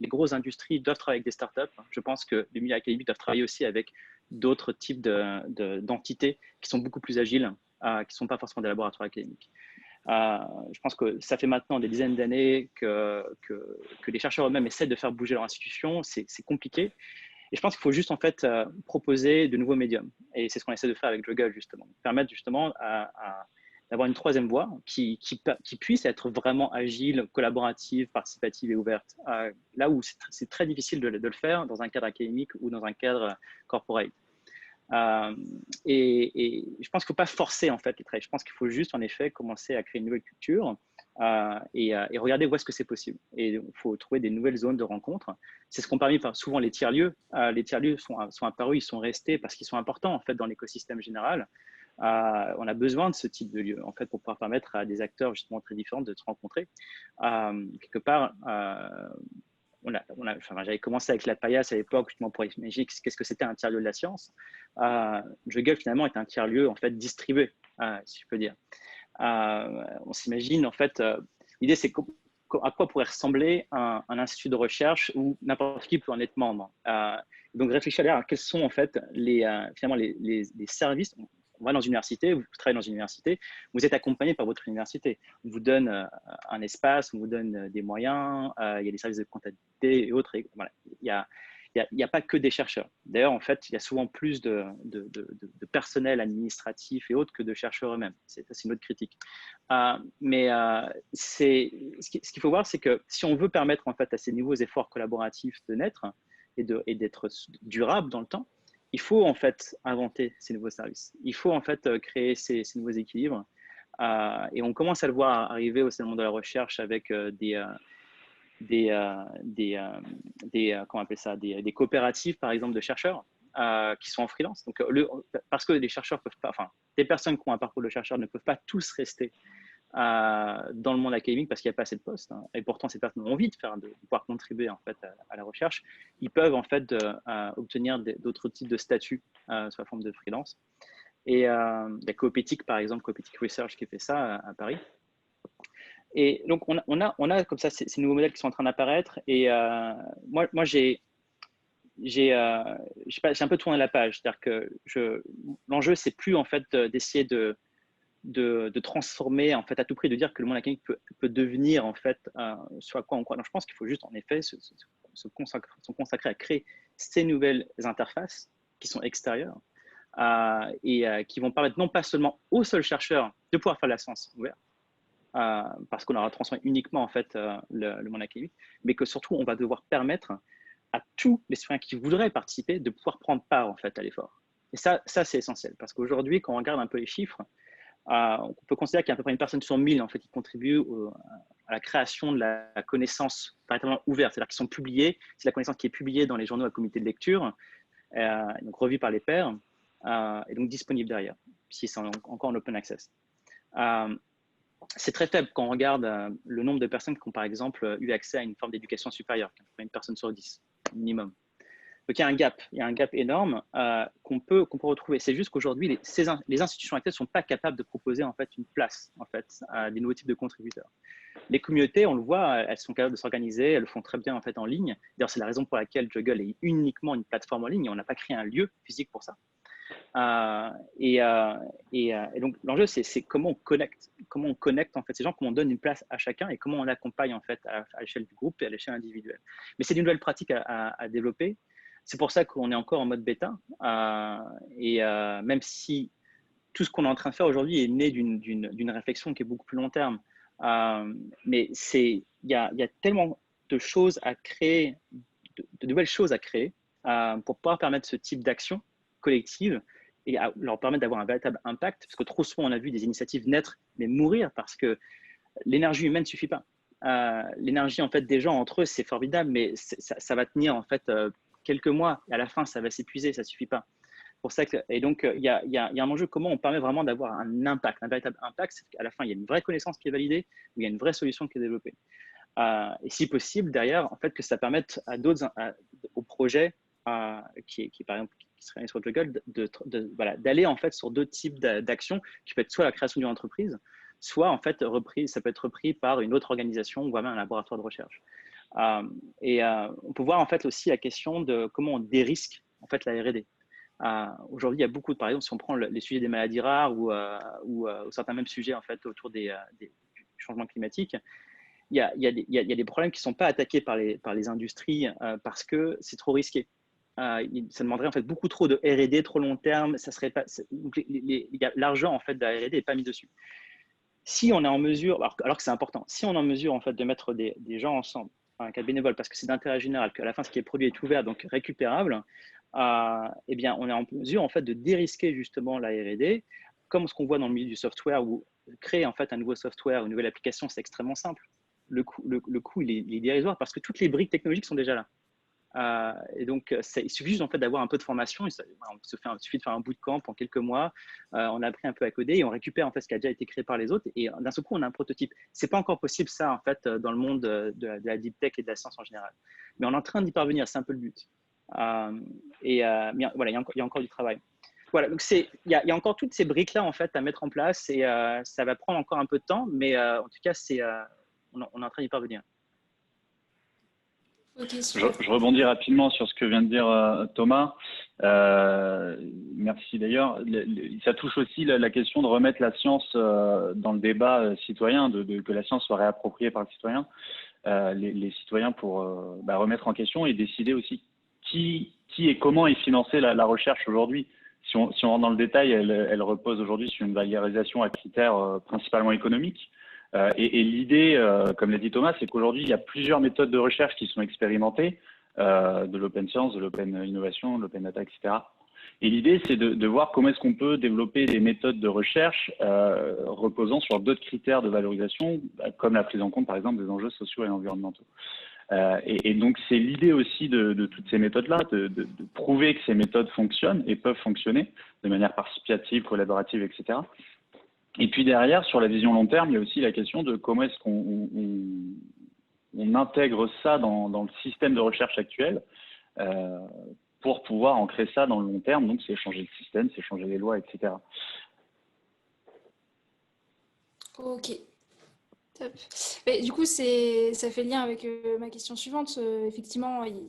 grosses industries doivent travailler avec des startups, je pense que les milieux académiques doivent travailler aussi avec d'autres types d'entités qui sont beaucoup plus agiles, qui ne sont pas forcément des laboratoires académiques. Je pense que ça fait maintenant des dizaines d'années que les chercheurs eux-mêmes essaient de faire bouger leur institution. C'est compliqué. Et je pense qu'il faut juste en fait proposer de nouveaux médiums. Et c'est ce qu'on essaie de faire avec Juggle, justement. Permettre justement d'avoir une troisième voie qui puisse être vraiment agile, collaborative, participative et ouverte. Là où c'est très difficile de le faire dans un cadre académique ou dans un cadre corporate. Et je pense qu'il ne faut pas forcer en fait les traits. Je pense qu'il faut juste en effet commencer à créer une nouvelle culture et regarder où est-ce que c'est possible. Et il faut trouver des nouvelles zones de rencontre. C'est ce qu'ont permis souvent les tiers-lieux. Les tiers-lieux sont apparus, ils sont restés parce qu'ils sont importants en fait dans l'écosystème général. On a besoin de ce type de lieu en fait pour pouvoir permettre à des acteurs justement très différents de se rencontrer. Quelque part, enfin, j'avais commencé avec la paillasse à l'époque justement pour imaginer qu'est-ce que c'était un tiers-lieu de la science. Juggle finalement est un tiers-lieu en fait distribué, si je peux dire. On s'imagine en fait, l'idée c'est à quoi pourrait ressembler un institut de recherche où n'importe qui peut en être membre. Donc réfléchir à quels sont en fait finalement les services. On va dans une université, vous travaillez dans une université, vous êtes accompagné par votre université. On vous donne un espace, on vous donne des moyens, il y a des services de comptabilité et autres. Et voilà. Il n'y a pas que des chercheurs. D'ailleurs, en fait, il y a souvent plus de personnel administratif et autres que de chercheurs eux-mêmes. C'est une autre critique. Mais ce qu'il faut voir, c'est que si on veut permettre en fait, à ces nouveaux efforts collaboratifs de naître et d'être durables dans le temps, il faut en fait inventer ces nouveaux services. Il faut en fait créer ces nouveaux équilibres. Et on commence à le voir arriver au sein du monde de la recherche avec comment on appelle ça, des coopératives, par exemple, de chercheurs qui sont en freelance. Donc, parce que les chercheurs peuvent pas, enfin, des personnes qui ont un parcours de chercheur ne peuvent pas tous rester dans le monde académique parce qu'il n'y a pas assez de postes. Hein. Et pourtant, ces personnes ont envie de pouvoir contribuer en fait à la recherche. Ils peuvent en fait obtenir d'autres types de statuts sous la forme de freelance. Et la Coopétique, par exemple, Coopétique Research qui fait ça à Paris. Et donc, on a comme ça ces nouveaux modèles qui sont en train d'apparaître. Et moi j'ai un peu tourné la page. C'est-à-dire que l'enjeu, c'est plus en fait d'essayer de transformer en fait à tout prix, de dire que le monde académique peut devenir en fait ce à quoi on croit. Donc, je pense qu'il faut juste en effet se consacrer à créer ces nouvelles interfaces qui sont extérieures et qui vont permettre non pas seulement aux seuls chercheurs de pouvoir faire la science ouverte, parce qu'on aura transformé uniquement en fait le monde académique, mais que surtout on va devoir permettre à tous les citoyens qui voudraient participer de pouvoir prendre part en fait à l'effort. Et ça c'est essentiel parce qu'aujourd'hui, quand on regarde un peu les chiffres, on peut considérer qu'il y a à peu près une personne sur 1000 en fait qui contribue à la création de la connaissance véritablement ouverte, c'est-à-dire qui sont publiés, c'est la connaissance qui est publiée dans les journaux à comité de lecture, donc revue par les pairs, et donc disponible derrière, si c'est encore en open access. C'est très faible quand on regarde le nombre de personnes qui ont par exemple eu accès à une forme d'éducation supérieure, une personne sur 10 minimum. Donc il y a un gap énorme qu'on peut retrouver. C'est juste qu'aujourd'hui, les institutions actuelles ne sont pas capables de proposer en fait une place en fait à des nouveaux types de contributeurs. Les communautés, on le voit, elles sont capables de s'organiser, elles le font très bien en fait en ligne. D'ailleurs, c'est la raison pour laquelle Juggle est uniquement une plateforme en ligne et on n'a pas créé un lieu physique pour ça. Et donc l'enjeu, c'est comment on connecte en fait ces gens, comment on donne une place à chacun et comment on l'accompagne en fait à l'échelle du groupe et à l'échelle individuelle. Mais c'est une nouvelle pratique à développer. C'est pour ça qu'on est encore en mode bêta. Et même si tout ce qu'on est en train de faire aujourd'hui est né d'une réflexion qui est beaucoup plus long terme, mais il y a tellement de choses à créer, de nouvelles choses à créer pour pouvoir permettre ce type d'action collective et leur permettre d'avoir un véritable impact, parce que trop souvent on a vu des initiatives naître mais mourir parce que l'énergie humaine ne suffit pas. L'énergie en fait des gens entre eux, c'est formidable, mais ça va tenir en fait quelques mois et à la fin ça va s'épuiser, ça ne suffit pas. Pour ça et donc il y a un enjeu, comment on permet vraiment d'avoir un impact, un véritable impact, c'est qu'à la fin il y a une vraie connaissance qui est validée, où il y a une vraie solution qui est développée. Et si possible derrière en fait que ça permette à d'autres, aux projets qui par exemple qui serait sur Juggle, d'aller en fait sur d'autres types d'actions qui peut être soit la création d'une entreprise, soit en fait ça peut être repris par une autre organisation ou même un laboratoire de recherche. On peut voir en fait aussi la question de comment on dérisque en fait la R&D. Aujourd'hui, il y a beaucoup par exemple, si on prend les sujets des maladies rares ou certains mêmes sujets en fait autour du changement climatique, il y a des problèmes qui ne sont pas attaqués par les industries parce que c'est trop risqué. Ça demanderait en fait beaucoup trop de R&D, trop long terme. Ça serait pas, l'argent en fait de la R&D n'est pas mis dessus. Si on est en mesure, alors que c'est important, si on est en mesure en fait de mettre des gens ensemble, un cas bénévole, parce que c'est d'intérêt général, qu'à la fin ce qui est produit est ouvert, donc récupérable, eh bien on est en mesure en fait de dérisquer justement la R&D, comme ce qu'on voit dans le milieu du software, où créer en fait un nouveau software, une nouvelle application, c'est extrêmement simple. Le coût il est dérisoire parce que toutes les briques technologiques sont déjà là. Et donc, il suffit juste en fait d'avoir un peu de formation. Il suffit de faire un bootcamp en quelques mois. On a appris un peu à coder et on récupère en fait ce qui a déjà été créé par les autres. Et d'un seul coup, on a un prototype. C'est pas encore possible ça en fait dans le monde de la deep tech et de la science en général. Mais on est en train d'y parvenir. C'est un peu le but. Mais voilà, il y a encore du travail. Voilà, donc il y a encore toutes ces briques là en fait à mettre en place et ça va prendre encore un peu de temps, mais en tout cas on est en train d'y parvenir. Okay, je rebondis rapidement sur ce que vient de dire Thomas. Merci d'ailleurs. Ça touche aussi la question de remettre la science dans le débat citoyen, que la science soit réappropriée par le citoyen, les citoyens pour remettre en question et décider aussi qui et comment est financée la recherche aujourd'hui. Si on rentre dans le détail, elle repose aujourd'hui sur une valorisation à critères principalement économiques. Et l'idée, comme l'a dit Thomas, c'est qu'aujourd'hui, il y a plusieurs méthodes de recherche qui sont expérimentées, de l'open science, de l'open innovation, de l'open data, etc. Et l'idée, c'est de voir comment est-ce qu'on peut développer des méthodes de recherche reposant sur d'autres critères de valorisation, comme la prise en compte, par exemple, des enjeux sociaux et environnementaux. Et donc, c'est l'idée aussi de toutes ces méthodes-là, de prouver que ces méthodes fonctionnent et peuvent fonctionner de manière participative, collaborative, etc. Et puis derrière, sur la vision long terme, il y a aussi la question de comment est-ce qu'on intègre ça dans le système de recherche actuel pour pouvoir ancrer ça dans le long terme. Donc, c'est changer le système, c'est changer les lois, etc. Ok. Top. Mais du coup, ça fait lien avec ma question suivante. Effectivement, il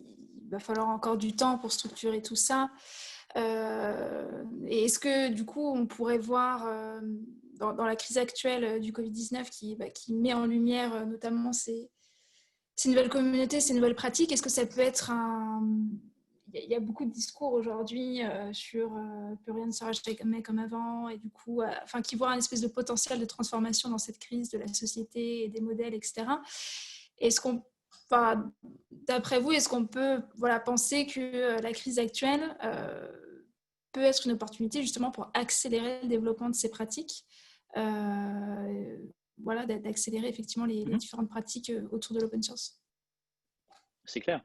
va falloir encore du temps pour structurer tout ça. Et est-ce que du coup, on pourrait voir dans la crise actuelle du Covid-19 qui met en lumière notamment ces nouvelles communautés, ces nouvelles pratiques, est-ce que ça peut être Il y a beaucoup de discours aujourd'hui sur plus rien ne sera jamais comme avant et du coup, qui voient un espèce de potentiel de transformation dans cette crise de la société et des modèles, etc. Est-ce qu'on, d'après vous, est-ce qu'on peut penser que la crise actuelle peut être une opportunité justement pour accélérer le développement de ces pratiques, d'accélérer effectivement les différentes pratiques autour de l'open source? C'est clair.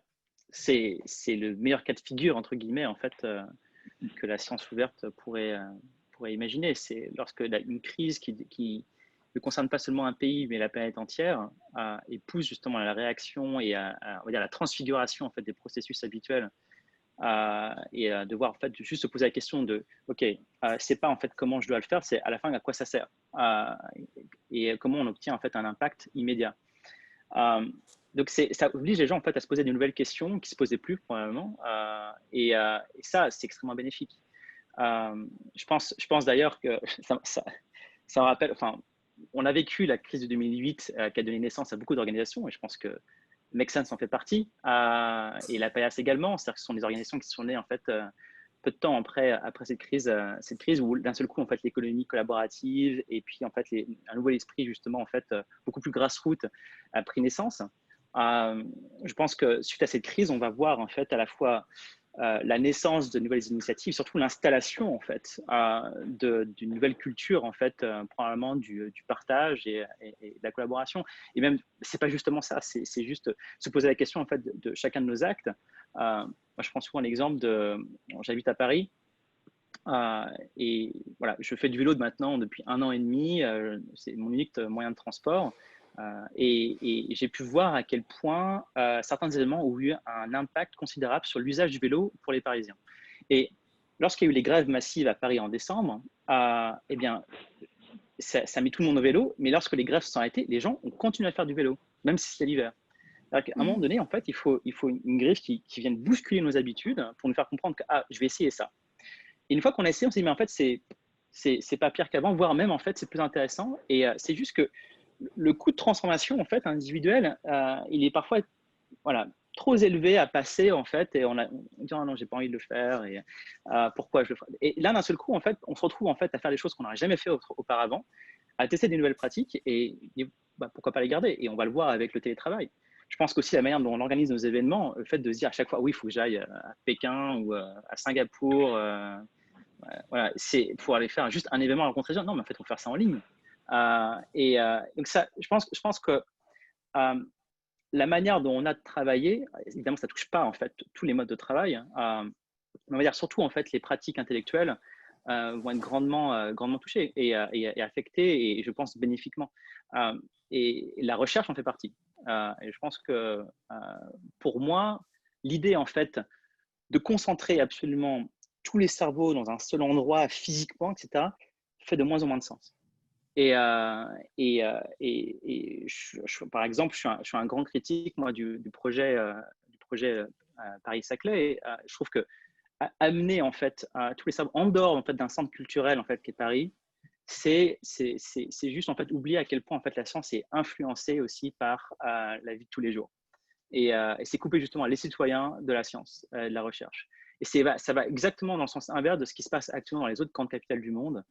C'est le meilleur cas de figure, entre guillemets, en fait, que la science ouverte pourrait imaginer. C'est lorsque une crise qui ne concerne pas seulement un pays, mais la planète entière, et pousse justement à la réaction et on va dire, la transfiguration en fait, des processus habituels, et devoir en fait, juste se poser la question de OK, c'est pas en fait comment je dois le faire, c'est à la fin à quoi ça sert, et comment on obtient en fait un impact immédiat. Donc, ça oblige les gens en fait, à se poser de nouvelles questions qui ne se posaient plus probablement. Et ça, c'est extrêmement bénéfique. Je pense d'ailleurs que ça me rappelle, on a vécu la crise de 2008 qui a donné naissance à beaucoup d'organisations et je pense que Make Sense en fait partie, et la PAIAS également. C'est-à-dire que ce sont des organisations qui sont nées en fait, peu de temps après cette crise où d'un seul coup en fait l'économie collaborative et puis en fait un nouvel esprit justement en fait beaucoup plus grassroots a pris naissance. Je pense que suite à cette crise, on va voir en fait à la fois la naissance de nouvelles initiatives, surtout l'installation en fait d'une nouvelle culture en fait, probablement du partage et de la collaboration. Et même c'est pas justement ça, c'est juste se poser la question en fait de chacun de nos actes. Moi, je prends souvent l'exemple j'habite à Paris. Et voilà, je fais du vélo maintenant depuis 1 an et demi. C'est mon unique moyen de transport. Et j'ai pu voir à quel point certains éléments ont eu un impact considérable sur l'usage du vélo pour les Parisiens. Et lorsqu'il y a eu les grèves massives à Paris en décembre, eh bien, ça met tout le monde au vélo. Mais lorsque les grèves se sont arrêtées, les gens ont continué à faire du vélo, même si c'est l'hiver. À un moment donné, en fait, il faut une grève qui vienne bousculer nos habitudes pour nous faire comprendre que je vais essayer ça. Et une fois qu'on a essayé, on s'est dit mais en fait c'est pas pire qu'avant, voire même en fait c'est plus intéressant. Et c'est juste que le coût de transformation en fait individuel, il est parfois trop élevé à passer en fait, et on dit non, j'ai pas envie de le faire, et pourquoi je le ferais. Et là d'un seul coup en fait on se retrouve en fait à faire des choses qu'on n'aurait jamais fait auparavant, à tester des nouvelles pratiques et pourquoi pas les garder. Et on va le voir avec le télétravail. Je pense qu'aussi la manière dont on organise nos événements, le fait de se dire à chaque fois oui il faut que j'aille à Pékin ou à Singapour, voilà, c'est pour aller faire juste un événement à rencontrer les gens. Non, mais en fait, on peut faire ça en ligne. Donc ça, je pense que la manière dont on a de travailler, évidemment, ça ne touche pas en fait tous les modes de travail. On va dire surtout en fait les pratiques intellectuelles vont être grandement touchées et affectées, et je pense bénéfiquement. Et la recherche en fait partie. Et je pense que pour moi, l'idée en fait de concentrer absolument tous les cerveaux dans un seul endroit physiquement, etc., fait de moins en moins de sens. Par exemple, je suis un grand critique moi du projet Paris-Saclay. Je trouve que amener en fait tous les cerveaux en dehors en fait d'un centre culturel en fait qui est Paris, c'est juste en fait oublier à quel point en fait la science est influencée aussi par la vie de tous les jours. Et c'est couper justement les citoyens de la science, de la recherche. Et ça va exactement dans le sens inverse de ce qui se passe actuellement dans les autres grandes capitales du monde,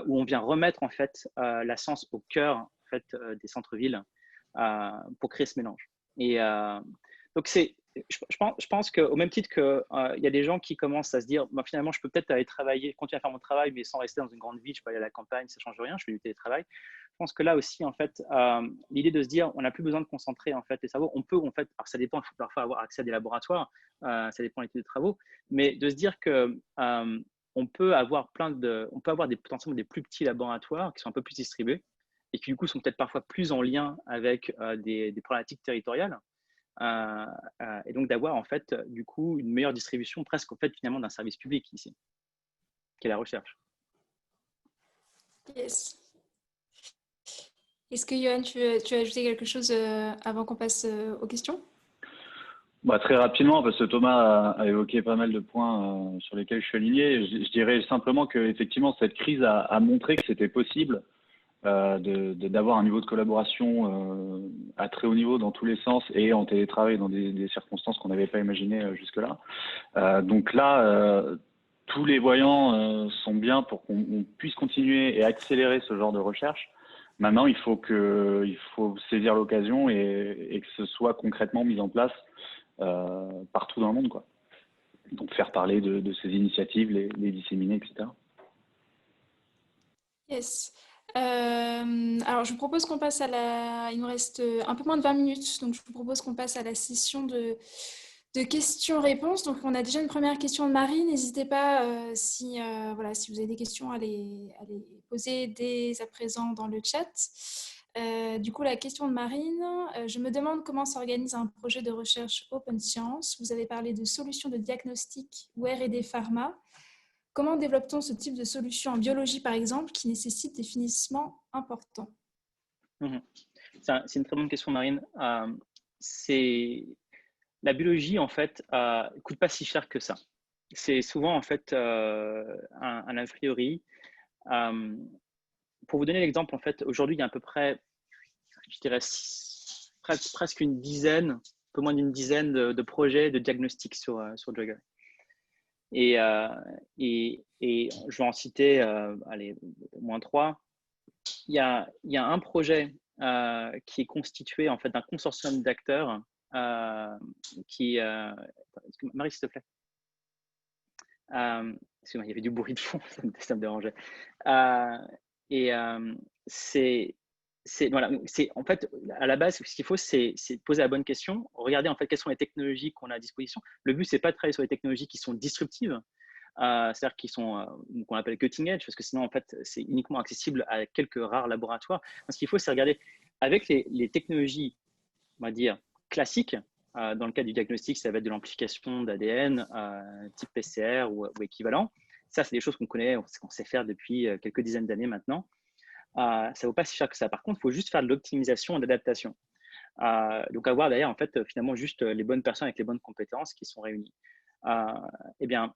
où on vient remettre en fait la science au cœur en fait, des centres-villes pour créer ce mélange. Et donc je pense qu'au même titre qu'il y a des gens qui commencent à se dire bah, finalement je peux peut-être aller travailler, continuer à faire mon travail, mais sans rester dans une grande ville, je peux aller à la campagne, ça ne change rien, je fais du télétravail. Je pense que là aussi, en fait, l'idée de se dire, on n'a plus besoin de concentrer en fait les cerveaux. On peut, en fait, alors ça dépend, il faut parfois avoir accès à des laboratoires, ça dépend des travaux, mais de se dire que on peut avoir potentiellement des plus petits laboratoires qui sont un peu plus distribués et qui du coup sont peut-être parfois plus en lien avec des problématiques territoriales. Et donc d'avoir en fait du coup une meilleure distribution presque en fait finalement d'un service public ici, qui est la recherche. Yes. Est-ce que Johan, tu veux ajouter quelque chose avant qu'on passe aux questions? Bah, très rapidement, parce que Thomas a évoqué pas mal de points sur lesquels je suis aligné. Je dirais simplement que effectivement cette crise a montré que c'était possible d'avoir un niveau de collaboration à très haut niveau dans tous les sens et en télétravail dans des circonstances qu'on n'avait pas imaginées jusque-là. Donc là, tous les voyants sont bien pour qu'on puisse continuer et accélérer ce genre de recherche. Maintenant, il faut saisir l'occasion et que ce soit concrètement mis en place partout dans le monde, quoi. Donc faire parler de ces initiatives, les disséminer, etc. Yes. Alors, je vous propose qu'on passe il nous reste un peu moins de 20 minutes, donc je vous propose qu'on passe à la session de questions-réponses. Donc, on a déjà une première question de Marie. N'hésitez pas, si vous avez des questions, à les poser dès à présent dans le chat. Du coup, la question de Marine, je me demande comment s'organise un projet de recherche open science. Vous avez parlé de solutions de diagnostic ou R&D pharma. Comment développe-t-on ce type de solution en biologie, par exemple, qui nécessite des financements importants? C'est une très bonne question, Marine. La biologie, en fait, ne coûte pas si cher que ça. C'est souvent, en fait, un a priori. Pour vous donner l'exemple, en fait, aujourd'hui, il y a à peu près, je dirais, presque une dizaine, un peu moins d'une dizaine de projets de diagnostic sur Juggler. Et je vais en citer au moins 3. Il y a un projet qui est constitué en fait d'un consortium d'acteurs Marie, s'il te plaît. Excuse-moi, il y avait du bruit de fond, ça me dérangeait. En fait, à la base, ce qu'il faut, c'est poser la bonne question, regarder en fait quelles sont les technologies qu'on a à disposition. Le but, c'est pas de travailler sur les technologies qui sont disruptives, c'est-à-dire qui sont qu'on appelle cutting edge, parce que sinon, en fait, c'est uniquement accessible à quelques rares laboratoires. Donc, ce qu'il faut, c'est regarder avec les technologies, on va dire, classiques. Dans le cas du diagnostic, ça va être de l'amplification d'ADN type PCR ou équivalent. Ça, c'est des choses qu'on connaît, qu'on sait faire depuis quelques dizaines d'années maintenant. Ça ne vaut pas si cher que ça. Par contre, il faut juste faire de l'optimisation et d'adaptation. Donc, avoir d'ailleurs, en fait, finalement, juste les bonnes personnes avec les bonnes compétences qui sont réunies. Eh bien,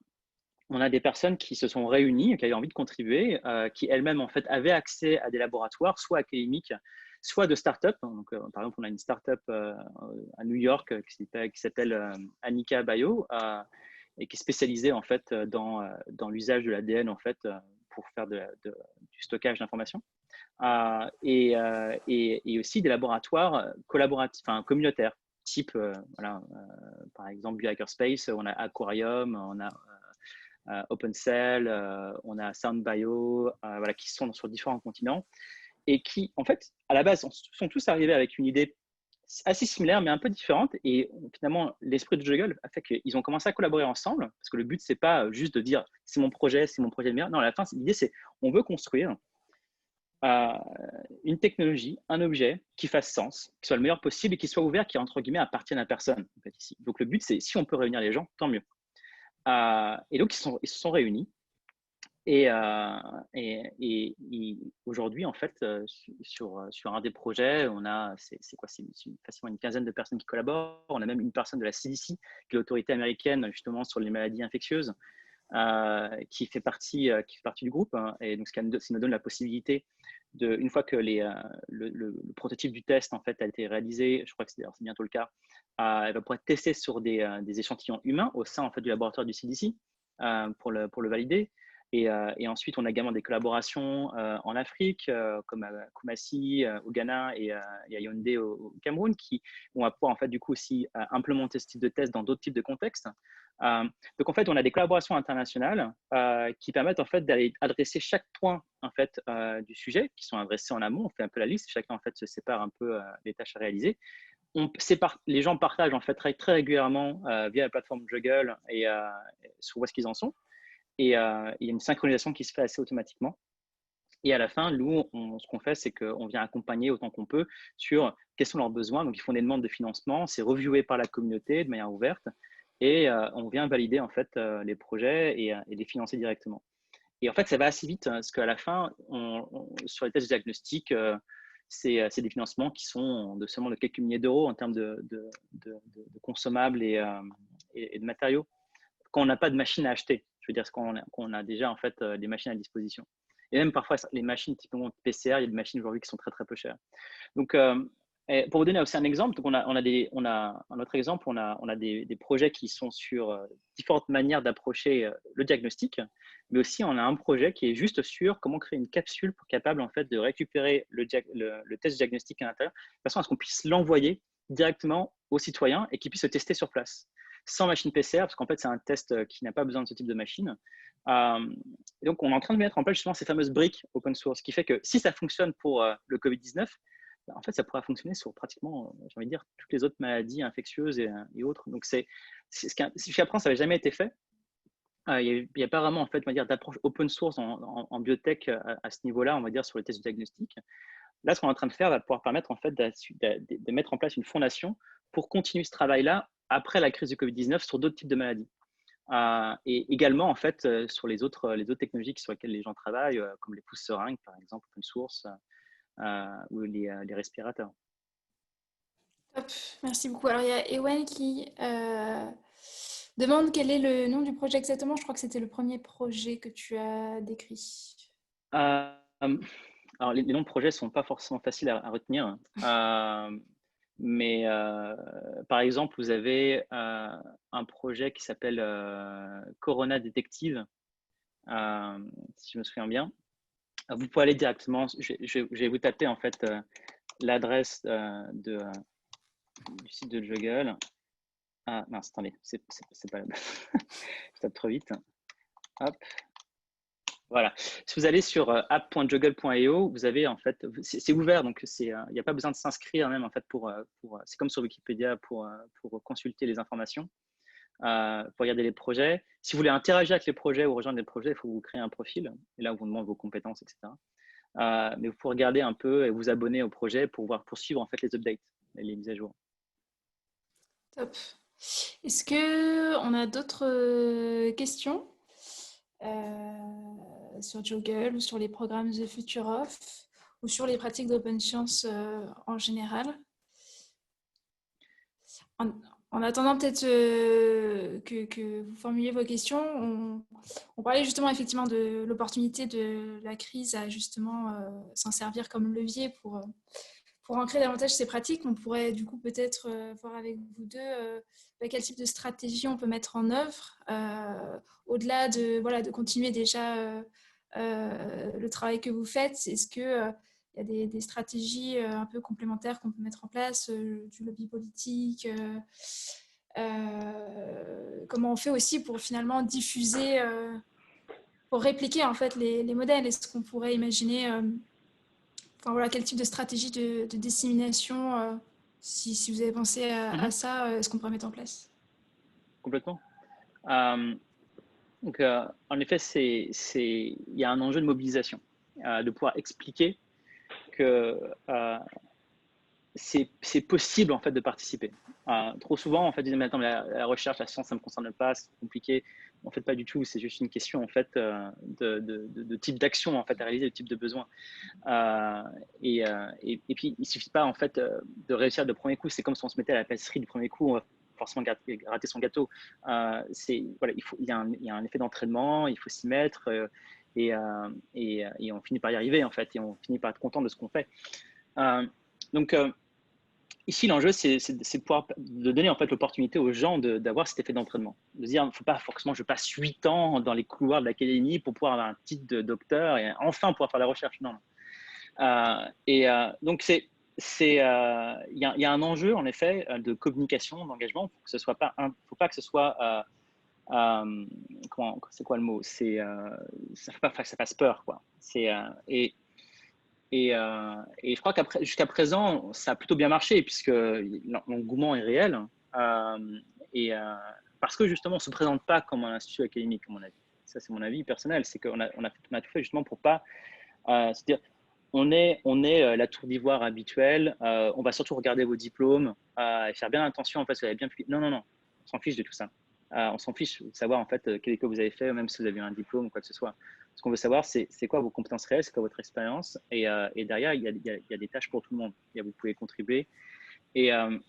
on a des personnes qui se sont réunies, qui avaient envie de contribuer, qui elles-mêmes, en fait, avaient accès à des laboratoires, soit académiques, soit de start-up. Donc, par exemple, on a une start-up à New York qui s'appelle Anika Bio et qui est spécialisée, en fait, dans l'usage de l'ADN, en fait, pour faire du stockage d'informations. Et aussi des laboratoires collaboratifs, communautaires, type, par exemple, Biohackerspace, on a Aquarium, on a OpenCell, on a SoundBio, qui sont sur différents continents et qui, en fait, à la base, sont tous arrivés avec une idée assez similaires, mais un peu différentes. Et finalement, l'esprit de Juggle a fait qu'ils ont commencé à collaborer ensemble, parce que le but, c'est pas juste de dire c'est mon projet le meilleur. Non, à la fin, l'idée, c'est on veut construire une technologie, un objet qui fasse sens, qui soit le meilleur possible et qui soit ouvert, qui, entre guillemets, appartienne à personne. En fait, ici. Donc, le but, c'est si on peut réunir les gens, tant mieux. Et donc, ils se sont réunis. Et aujourd'hui, en fait, sur un des projets, on a, c'est facilement une quinzaine de personnes qui collaborent. On a même une personne de la CDC, qui est l'autorité américaine justement sur les maladies infectieuses, qui fait partie du groupe. Hein. Et donc, ça nous donne la possibilité une fois que le prototype du test en fait a été réalisé, je crois que c'est bientôt le cas, elle va pouvoir être testée sur des échantillons humains au sein en fait du laboratoire du CDC pour le valider. Et ensuite, on a également des collaborations en Afrique, comme à Kumasi, au Ghana et à Yaoundé au Cameroun, qui vont pouvoir en fait du coup aussi implémenter ce type de test dans d'autres types de contextes. Donc en fait, on a des collaborations internationales qui permettent en fait d'aller adresser chaque point en fait du sujet, qui sont adressés en amont. On fait un peu la liste, chacun en fait se sépare un peu les tâches à réaliser. Les gens partagent en fait très régulièrement via la plateforme Juggle et sur où est-ce qu'ils en sont. Et il y a une synchronisation qui se fait assez automatiquement. Et à la fin, nous, ce qu'on fait, c'est qu'on vient accompagner autant qu'on peut sur quels sont leurs besoins. Donc, ils font des demandes de financement, c'est reviewé par la communauté de manière ouverte, et on vient valider en fait les projets et les financer directement. Et en fait, ça va assez vite, parce qu'à la fin, sur les tests de diagnostic, c'est des financements qui sont seulement de quelques milliers d'euros en termes de consommables et de matériaux, quand on n'a pas de machine à acheter. Je veux dire, qu'on a déjà en fait des machines à disposition. Et même parfois, les machines typiquement PCR, il y a des machines aujourd'hui qui sont très peu chères. Donc, pour vous donner aussi un exemple, donc un autre exemple, on a des projets qui sont sur différentes manières d'approcher le diagnostic, mais aussi on a un projet qui est juste sur comment créer une capsule pour capable en fait de récupérer le test diagnostic à l'intérieur, de façon à ce qu'on puisse l'envoyer directement aux citoyens et qu'ils puissent se tester sur place, sans machine PCR, parce qu'en fait c'est un test qui n'a pas besoin de ce type de machine. Et donc on est en train de mettre en place justement ces fameuses briques open source, qui fait que si ça fonctionne pour le Covid-19, en fait, ça pourra fonctionner sur pratiquement, j'ai envie de dire, toutes les autres maladies infectieuses et autres. Donc, jusqu'à présent, ça n'avait jamais été fait. Il n'y a pas vraiment, en fait, on va dire, d'approche open source en biotech à ce niveau-là, on va dire, sur les tests diagnostiques. Là, ce qu'on est en train de faire va pouvoir permettre, en fait, de mettre en place une fondation pour continuer ce travail-là après la crise du Covid-19 sur d'autres types de maladies. Et également, en fait, sur les autres technologies sur lesquelles les gens travaillent, comme les pousses seringues, par exemple, open source, ou les respirateurs. Top, merci beaucoup. Alors, il y a Ewen qui demande quel est le nom du projet exactement. Je crois que c'était le premier projet que tu as décrit. Alors, les noms de projets ne sont pas forcément faciles à retenir. Mais par exemple, vous avez un projet qui s'appelle Corona Detective, si je me souviens bien. Vous pouvez aller directement, je vais vous taper en fait l'adresse du site de Juggle. Ah mince, attendez, c'est pas la bonne. Je tape trop vite. Hop. Voilà. Si vous allez sur app.juggle.io, vous avez en fait, c'est ouvert, donc il n'y a pas besoin de s'inscrire même en fait c'est comme sur Wikipédia pour consulter les informations. Pour regarder les projets. Si vous voulez interagir avec les projets ou rejoindre les projets, il faut vous créer un profil. Et là, on vous demande vos compétences, etc. Mais vous pouvez regarder un peu et vous abonner au projet pour suivre en fait les updates, les mises à jour. Top. Est-ce qu'on a d'autres questions sur Juggle ou sur les programmes The Future of ou sur les pratiques d'open science en général? En attendant peut-être que vous formuliez vos questions, on parlait justement effectivement de l'opportunité de la crise à justement s'en servir comme levier pour ancrer davantage ces pratiques. On pourrait du coup peut-être voir avec vous deux quel type de stratégie on peut mettre en œuvre au-delà de continuer déjà le travail que vous faites. Est-ce que il y a des stratégies un peu complémentaires qu'on peut mettre en place, du lobby politique, comment on fait aussi pour finalement diffuser, pour répliquer en fait les modèles. Est-ce qu'on pourrait imaginer, quel type de stratégie de dissémination Si vous avez pensé à ça, ce qu'on pourrait mettre en place. Complètement. Donc, en effet, il y a un enjeu de mobilisation, de pouvoir expliquer que c'est possible en fait de participer. Trop souvent, en fait, disent mais attends, la recherche, la science, ça me concerne pas, c'est compliqué. En fait, pas du tout. C'est juste une question en fait de type d'action en fait à réaliser, de type de besoin. Et puis, il suffit pas en fait de réussir de premier coup. C'est comme si on se mettait à la pâtisserie du premier coup, on va forcément rater son gâteau. Voilà, il y a un effet d'entraînement, il faut s'y mettre et on finit par y arriver en fait, et on finit par être content de ce qu'on fait. Donc ici, l'enjeu, c'est de donner en fait l'opportunité aux gens d'avoir cet effet d'entraînement. De dire, il ne faut pas forcément que je passe 8 ans dans les couloirs de l'académie pour pouvoir avoir un titre de docteur et enfin pouvoir faire la recherche. Non. Donc, il y a un enjeu, en effet, de communication, d'engagement. Il ne faut pas que ce soit… c'est quoi le mot? Ça ne faut pas que ça fasse peur, quoi. Et je crois jusqu'à présent, ça a plutôt bien marché puisque l'engouement est réel. Parce que justement, on ne se présente pas comme un institut académique, à mon avis. Ça, c'est mon avis personnel. C'est qu'on a tout fait justement pour pas se dire on est la tour d'ivoire habituelle, on va surtout regarder vos diplômes et faire bien attention en fait, si vous avez bien publié. Non, on s'en fiche de tout ça. On s'en fiche de savoir en fait quel école vous avez fait, même si vous avez un diplôme ou quoi que ce soit. Ce qu'on veut savoir, c'est quoi vos compétences réelles, c'est quoi votre expérience, et derrière, il y a des tâches pour tout le monde. Vous pouvez contribuer. Et en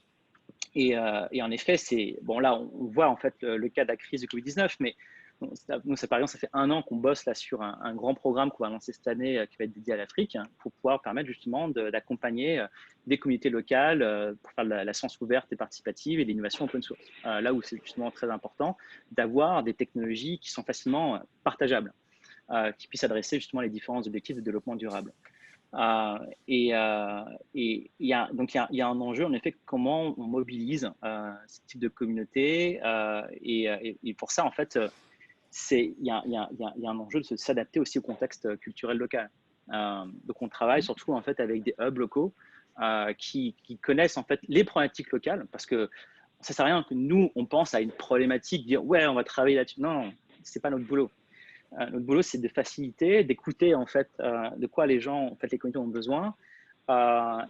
effet, là, on voit en fait le cas de la crise du Covid-19, mais nous, par exemple, ça fait 1 an qu'on bosse là sur un grand programme qu'on va lancer cette année qui va être dédié à l'Afrique pour pouvoir permettre justement d'accompagner des communautés locales pour faire la science ouverte et participative et l'innovation open source. Là où c'est justement très important d'avoir des technologies qui sont facilement partageables, qui puissent adresser justement les différents objectifs de développement durable. Il y a un enjeu en effet comment on mobilise ce type de communauté et pour ça en fait il y a un enjeu de s'adapter aussi au contexte culturel local. Donc on travaille surtout en fait avec des hubs locaux qui connaissent en fait les problématiques locales, parce que ça sert à rien que nous on pense à une problématique, dire ouais on va travailler là-dessus. Non, c'est pas notre boulot. Notre boulot, c'est de faciliter, d'écouter en fait de quoi les gens, en fait, les communautés ont besoin,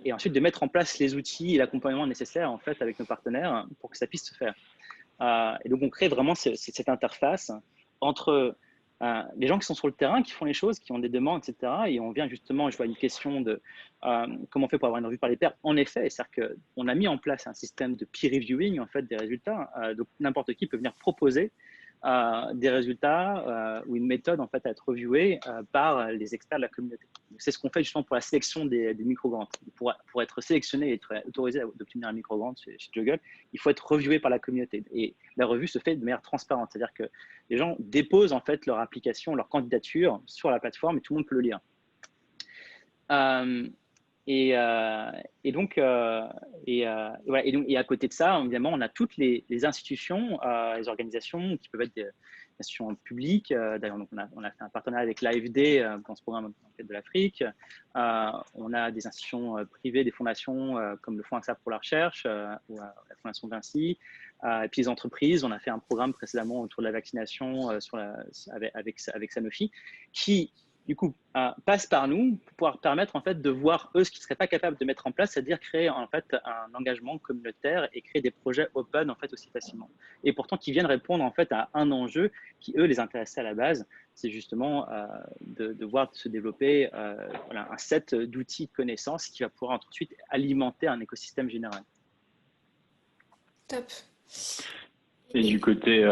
et ensuite de mettre en place les outils et l'accompagnement nécessaire en fait avec nos partenaires pour que ça puisse se faire. Et donc on crée vraiment cette interface entre les gens qui sont sur le terrain, qui font les choses, qui ont des demandes, etc. Et on vient justement, je vois une question de comment on fait pour avoir une revue par les pairs. En effet, c'est-à-dire qu'on a mis en place un système de peer reviewing en fait des résultats. Donc n'importe qui peut venir proposer des résultats ou une méthode en fait à être reviewée par les experts de la communauté. C'est ce qu'on fait justement pour la sélection des micro-grants. Pour être sélectionné et être autorisé d'obtenir un micro-grant chez Juggle, il faut être reviewé par la communauté. Et la revue se fait de manière transparente, c'est-à-dire que les gens déposent en fait leur application, leur candidature sur la plateforme et tout le monde peut le lire. Et à côté de ça, évidemment, on a toutes les institutions, les organisations qui peuvent être des institutions publiques. D'ailleurs, on a fait un partenariat avec l'AFD dans ce programme de l'Afrique. On a des institutions privées, des fondations comme le Fonds AXA pour la recherche ou la Fondation Vinci. Et puis les entreprises, on a fait un programme précédemment autour de la vaccination avec Sanofi, qui du coup, passe par nous pour pouvoir permettre en fait de voir eux ce qu'ils ne seraient pas capables de mettre en place, c'est-à-dire créer en fait un engagement communautaire et créer des projets open en fait aussi facilement. Et pourtant, qui viennent répondre en fait à un enjeu qui eux les intéressait à la base, c'est justement de voir se développer un set d'outils de connaissances qui va pouvoir ensuite alimenter un écosystème général. Top. Et du côté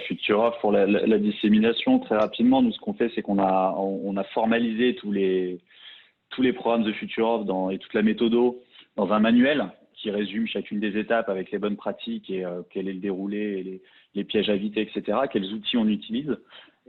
Futura, pour la dissémination, très rapidement, nous, ce qu'on fait, c'est qu'on a formalisé tous les programmes de Futura et toute la méthodo dans un manuel qui résume chacune des étapes avec les bonnes pratiques et quel est le déroulé, et les pièges à éviter, etc., quels outils on utilise.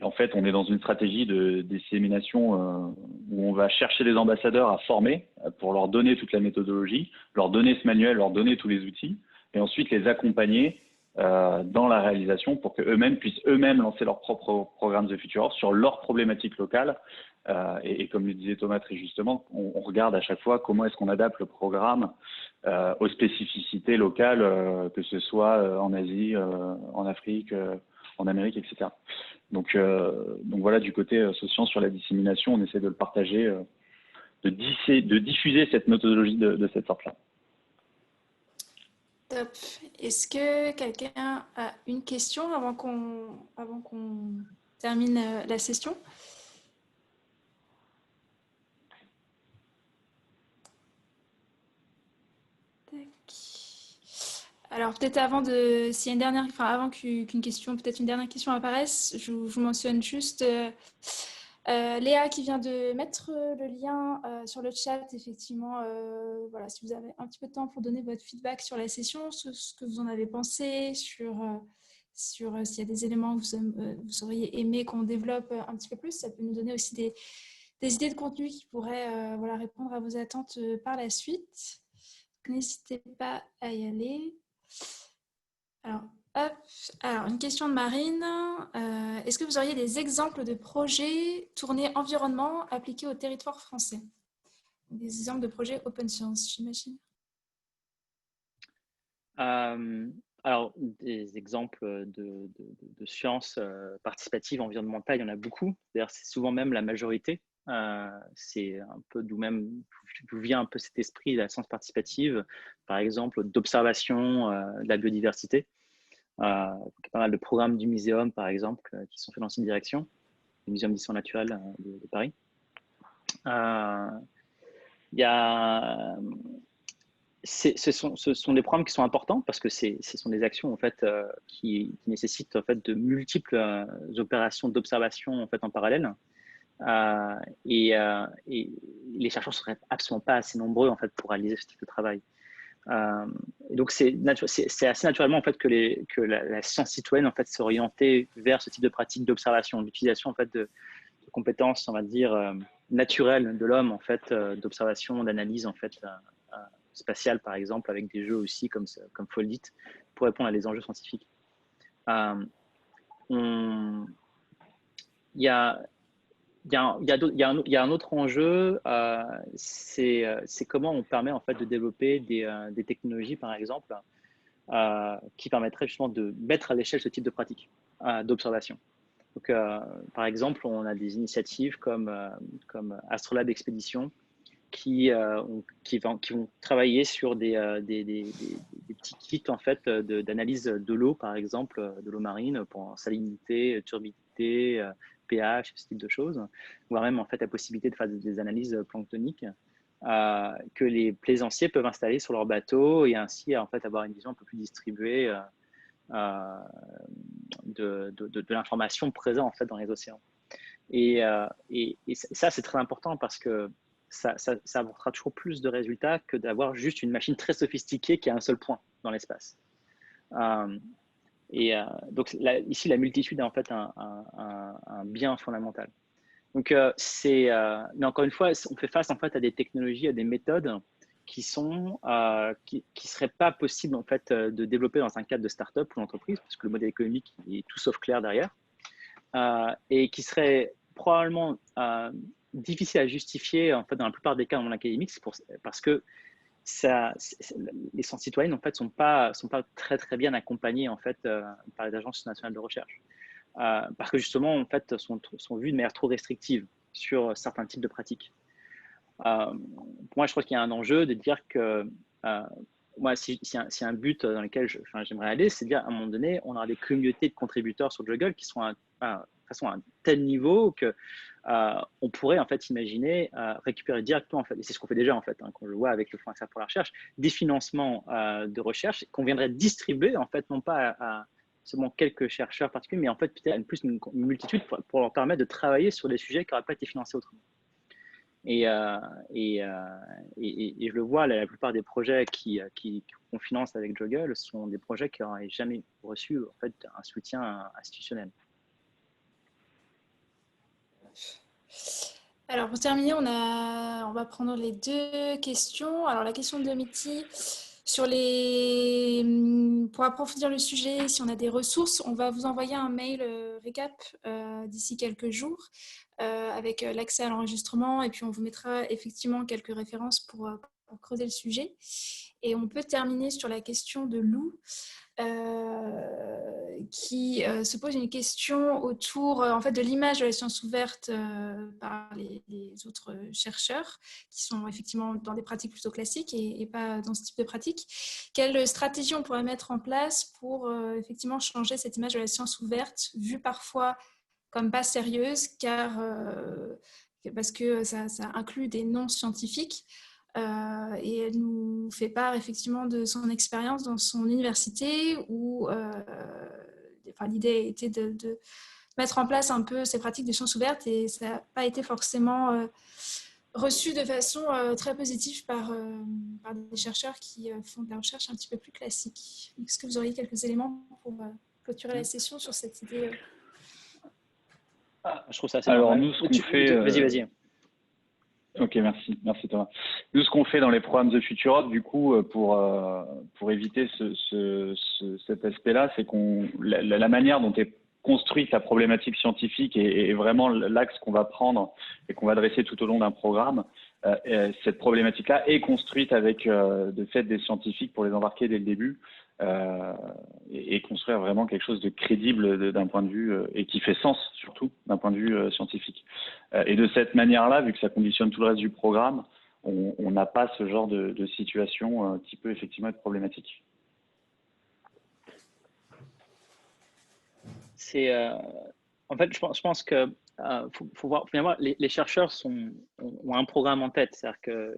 Et en fait, on est dans une stratégie de dissémination où on va chercher des ambassadeurs à former pour leur donner toute la méthodologie, leur donner ce manuel, leur donner tous les outils, et ensuite les accompagner dans la réalisation pour qu'eux-mêmes puissent lancer leurs propres programmes de Futura sur leurs problématiques locales Et comme le disait Thomas très justement, on regarde à chaque fois comment est-ce qu'on adapte le programme aux spécificités locales, que ce soit en Asie, en Afrique, en Amérique, etc. Donc voilà, du côté Socience sur la dissémination, on essaie de le partager, de diffuser cette méthodologie de cette sorte-là. Top. Est-ce que quelqu'un a une question avant qu'on termine la session? Tac. Alors peut-être s'il y a une dernière, enfin avant qu'une question, peut-être une dernière question apparaisse, je vous mentionne juste Léa qui vient de mettre le lien sur le chat, effectivement. Voilà, si vous avez un petit peu de temps pour donner votre feedback sur la session, ce que vous en avez pensé, sur s'il y a des éléments que vous auriez aimé qu'on développe un petit peu plus, ça peut nous donner aussi des idées de contenu qui pourraient voilà, répondre à vos attentes par la suite. N'hésitez pas à y aller. Alors, hop. Alors, une question de Marine. Est-ce que vous auriez des exemples de projets tournés environnement appliqués au territoire français? Des exemples de projets open science, j'imagine. Alors, des exemples de sciences participatives environnementales, il y en a beaucoup. D'ailleurs, c'est souvent même la majorité. C'est un peu d'où vient un peu cet esprit de la science participative, par exemple d'observation de la biodiversité. Il y a pas mal de programmes du Muséum, par exemple, qui sont faits dans cette direction, le Muséum d'histoire naturelle de Paris. Il y a ce sont des programmes qui sont importants parce que ce sont des actions en fait qui nécessitent en fait de multiples opérations d'observation en fait en parallèle. Et les chercheurs ne seraient absolument pas assez nombreux en fait pour réaliser ce type de travail. Et donc c'est assez naturellement en fait que la science citoyenne en fait s'est orientée vers ce type de pratique d'observation, l'utilisation en fait de compétences, on va dire naturelles de l'homme en fait, d'observation, d'analyse en fait spatiale par exemple, avec des jeux aussi comme Foldit pour répondre à des enjeux scientifiques. Il y a un autre enjeu, c'est comment on permet en fait de développer des technologies, par exemple, qui permettraient justement de mettre à l'échelle ce type de pratique d'observation. Donc, par exemple, on a des initiatives comme Astrolabe Expédition qui vont travailler sur des petits kits en fait d'analyse de l'eau, par exemple, de l'eau marine pour salinité, turbidité, pH, ce type de choses, voire même en fait la possibilité de faire des analyses planctoniques que les plaisanciers peuvent installer sur leur bateau et ainsi en fait avoir une vision un peu plus distribuée de l'information présente en fait dans les océans. Et ça c'est très important parce que ça apportera toujours plus de résultats que d'avoir juste une machine très sophistiquée qui a un seul point dans l'espace. Donc ici, la multitude est en fait un bien fondamental. Donc, mais encore une fois, on fait face en fait à des technologies, à des méthodes qui seraient pas possibles en fait de développer dans un cadre de start-up ou d'entreprise, parce que le modèle économique est tout sauf clair derrière, et qui seraient probablement difficile à justifier en fait dans la plupart des cas dans le monde académique, parce que les sciences citoyennes en fait sont pas très très bien accompagnées en fait par les agences nationales de recherche, parce que justement en fait sont vues de manière trop restrictive sur certains types de pratiques. Pour moi, je crois qu'il y a un enjeu de dire que moi, si un but dans lequel j'aimerais aller, c'est de dire à un moment donné, on aura des communautés de contributeurs sur Juggle qui sont à un tel niveau que on pourrait en fait imaginer récupérer directement, en fait, et c'est ce qu'on fait déjà en fait, quand je le vois avec le Fonds Accès pour la recherche, des financements de recherche qu'on viendrait distribuer en fait, non pas à seulement quelques chercheurs particuliers, mais en fait peut-être plus une multitude pour leur permettre de travailler sur des sujets qui n'auraient pas été financés autrement. Et je le vois, la plupart des projets qu'on finance avec Juggle sont des projets qui n'auraient jamais reçu en fait, un soutien institutionnel. Alors pour terminer, on va prendre les deux questions. Alors la question de Mitty Pour approfondir le sujet, si on a des ressources, on va vous envoyer un mail récap d'ici quelques jours avec l'accès à l'enregistrement et puis on vous mettra effectivement quelques références pour creuser le sujet. Et on peut terminer sur la question de Lou qui se pose une question autour en fait, de l'image de la science ouverte par les autres chercheurs qui sont effectivement dans des pratiques plutôt classiques et pas dans ce type de pratique. Quelle stratégie on pourrait mettre en place pour effectivement changer cette image de la science ouverte vue parfois comme pas sérieuse parce que ça inclut des non-scientifiques et elle nous fait part effectivement de son expérience dans son université où l'idée était de mettre en place un peu ces pratiques de sciences ouvertes et ça n'a pas été forcément reçu de façon très positive par des chercheurs qui font de la recherche un petit peu plus classique. Est-ce que vous auriez quelques éléments pour clôturer la session sur cette idée Je trouve ça assez Alors, normal. nous, ce qu'on fait… Vas-y. Ok, merci Thomas. Nous, ce qu'on fait dans les programmes de FutureHop, du coup, pour éviter cet aspect-là, c'est la manière dont est construite la problématique scientifique est vraiment l'axe qu'on va prendre et qu'on va dresser tout au long d'un programme. Cette problématique-là est construite avec, de fait, des scientifiques pour les embarquer dès le début et construire vraiment quelque chose de crédible d'un point de vue et qui fait sens, surtout, d'un point de vue scientifique. Et de cette manière-là, vu que ça conditionne tout le reste du programme, on n'a pas ce genre de situation qui peut effectivement être problématique. En fait, je pense que faut voir, finalement, les chercheurs ont un programme en tête, c'est-à-dire que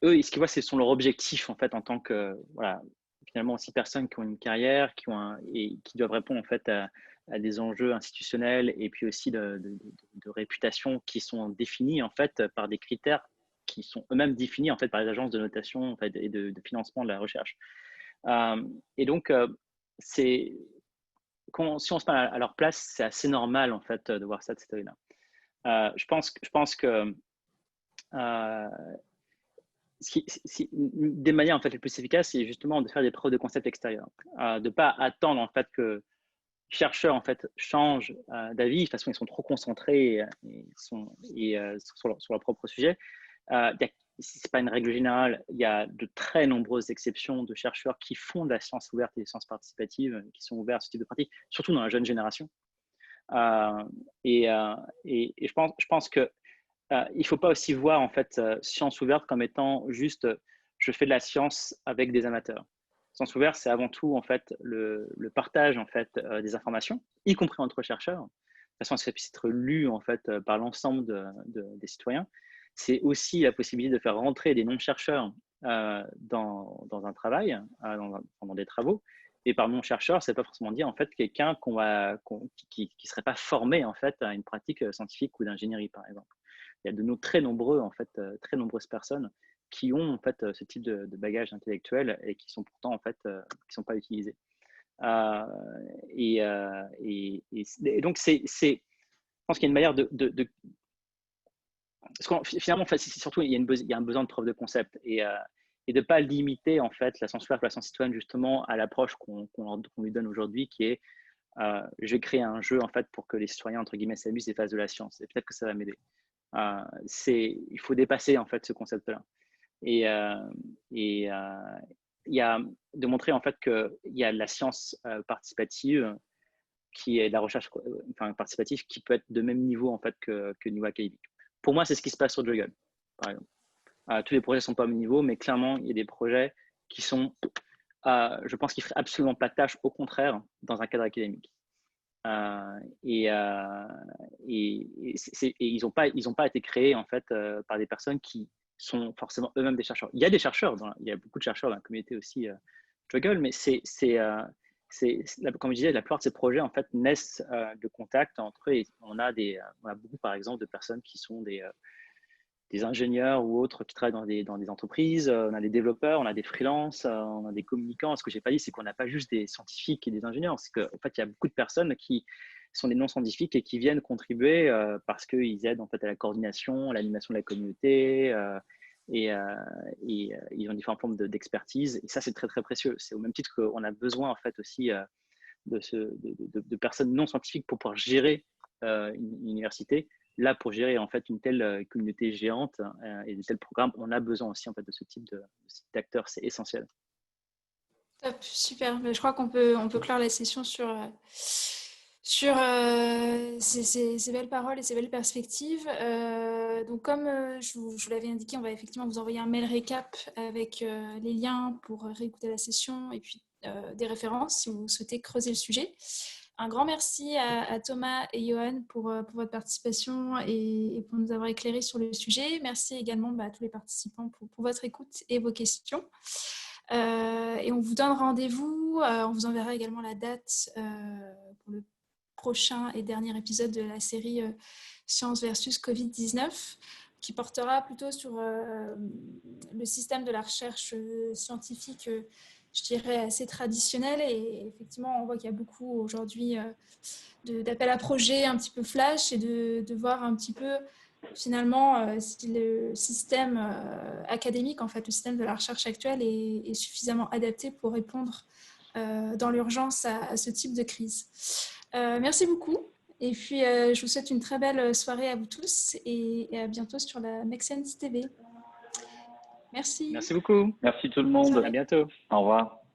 eux, ce qu'ils voient, ce sont leurs objectifs en fait en tant que finalement aussi personnes qui ont une carrière, et qui doivent répondre en fait à des enjeux institutionnels et puis aussi de réputation qui sont définis en fait par des critères qui sont eux-mêmes définis en fait par les agences de notation en fait, et de financement de la recherche. Et donc si on se met à leur place, c'est assez normal en fait de voir ça de cette œil-là. Je pense que des manières en fait les plus efficaces, c'est justement de faire des preuves de concept extérieures, de ne pas attendre en fait que les chercheurs en fait changent d'avis. De toute façon, ils sont trop concentrés sur leur propre sujet. C'est pas une règle générale. Il y a de très nombreuses exceptions de chercheurs qui font de la science ouverte et des sciences participatives, qui sont ouverts à ce type de pratique, surtout dans la jeune génération. Et je pense que il ne faut pas aussi voir en fait science ouverte comme étant juste je fais de la science avec des amateurs. Science ouverte, c'est avant tout en fait le partage en fait des informations, y compris entre chercheurs, de façon à ce que ça puisse être lu en fait par l'ensemble des citoyens. C'est aussi la possibilité de faire rentrer des non-chercheurs dans un travail, dans des travaux. Et par non-chercheur, c'est pas forcément dire en fait quelqu'un qui serait pas formé en fait à une pratique scientifique ou d'ingénierie par exemple. Il y a très nombreuses personnes qui ont en fait ce type de bagage intellectuel et qui sont pourtant en fait qui sont pas utilisés. Et donc je pense qu'il y a une manière parce que finalement, surtout il y a un besoin de preuve de concept et de ne pas limiter en fait la science ouverte, la science citoyenne justement à l'approche qu'on lui donne aujourd'hui, qui est je vais créer un jeu en fait pour que les citoyens entre guillemets s'amusent et fassent de la science. Et peut-être que ça va m'aider. Il faut dépasser en fait ce concept-là. Et il y a de montrer en fait qu'il y a de la science participative qui est de la recherche participative qui peut être de même niveau en fait que niveau académique. Pour moi, c'est ce qui se passe sur Juggle, par exemple. Tous les projets ne sont pas au même niveau, mais clairement, il y a des projets qui sont, je pense qu'ils ne feraient absolument pas de tâche, au contraire, dans un cadre académique. Et ils n'ont pas été créés en fait par des personnes qui sont forcément eux-mêmes des chercheurs. Il y a des chercheurs, il y a beaucoup de chercheurs dans la communauté aussi Juggle, mais comme je disais, la plupart de ces projets en fait naissent de contacts entre eux. Et on a beaucoup par exemple de personnes qui sont des ingénieurs ou autres qui travaillent dans des entreprises, on a des développeurs, on a des freelances, on a des communicants. Ce que je n'ai pas dit, c'est qu'on n'a pas juste des scientifiques et des ingénieurs. C'est qu'en fait, il y a beaucoup de personnes qui sont des non-scientifiques et qui viennent contribuer parce qu'ils aident en fait à la coordination, à l'animation de la communauté et ils ont différentes formes d'expertise. Et ça, c'est très, très précieux. C'est au même titre qu'on a besoin, en fait, aussi de personnes non scientifiques pour pouvoir gérer une université. Là, pour gérer, en fait, une telle communauté géante et de tels programmes, on a besoin aussi, en fait, de ce type d'acteurs. C'est essentiel. Top, super. Mais je crois qu'on peut clore la session sur ces belles paroles et ces belles perspectives. Donc, comme je vous l'avais indiqué, on va effectivement vous envoyer un mail récap avec les liens pour réécouter la session et puis des références si vous souhaitez creuser le sujet. Un grand merci à Thomas et Johan pour votre participation et pour nous avoir éclairé sur le sujet. Merci également à tous les participants pour votre écoute et vos questions. Et on vous donne rendez-vous. On vous enverra également la date pour le prochain et dernier épisode de la série Science versus Covid-19, qui portera plutôt sur le système de la recherche scientifique, je dirais, assez traditionnel. Et effectivement, on voit qu'il y a beaucoup aujourd'hui d'appels à projets un petit peu flash et de voir un petit peu finalement si le système académique, en fait, le système de la recherche actuelle est suffisamment adapté pour répondre dans l'urgence à ce type de crise. Merci beaucoup. Et puis, je vous souhaite une très belle soirée à vous tous et à bientôt sur la Make Sense TV. Merci. Merci beaucoup. Merci tout le monde. À bientôt. Au revoir.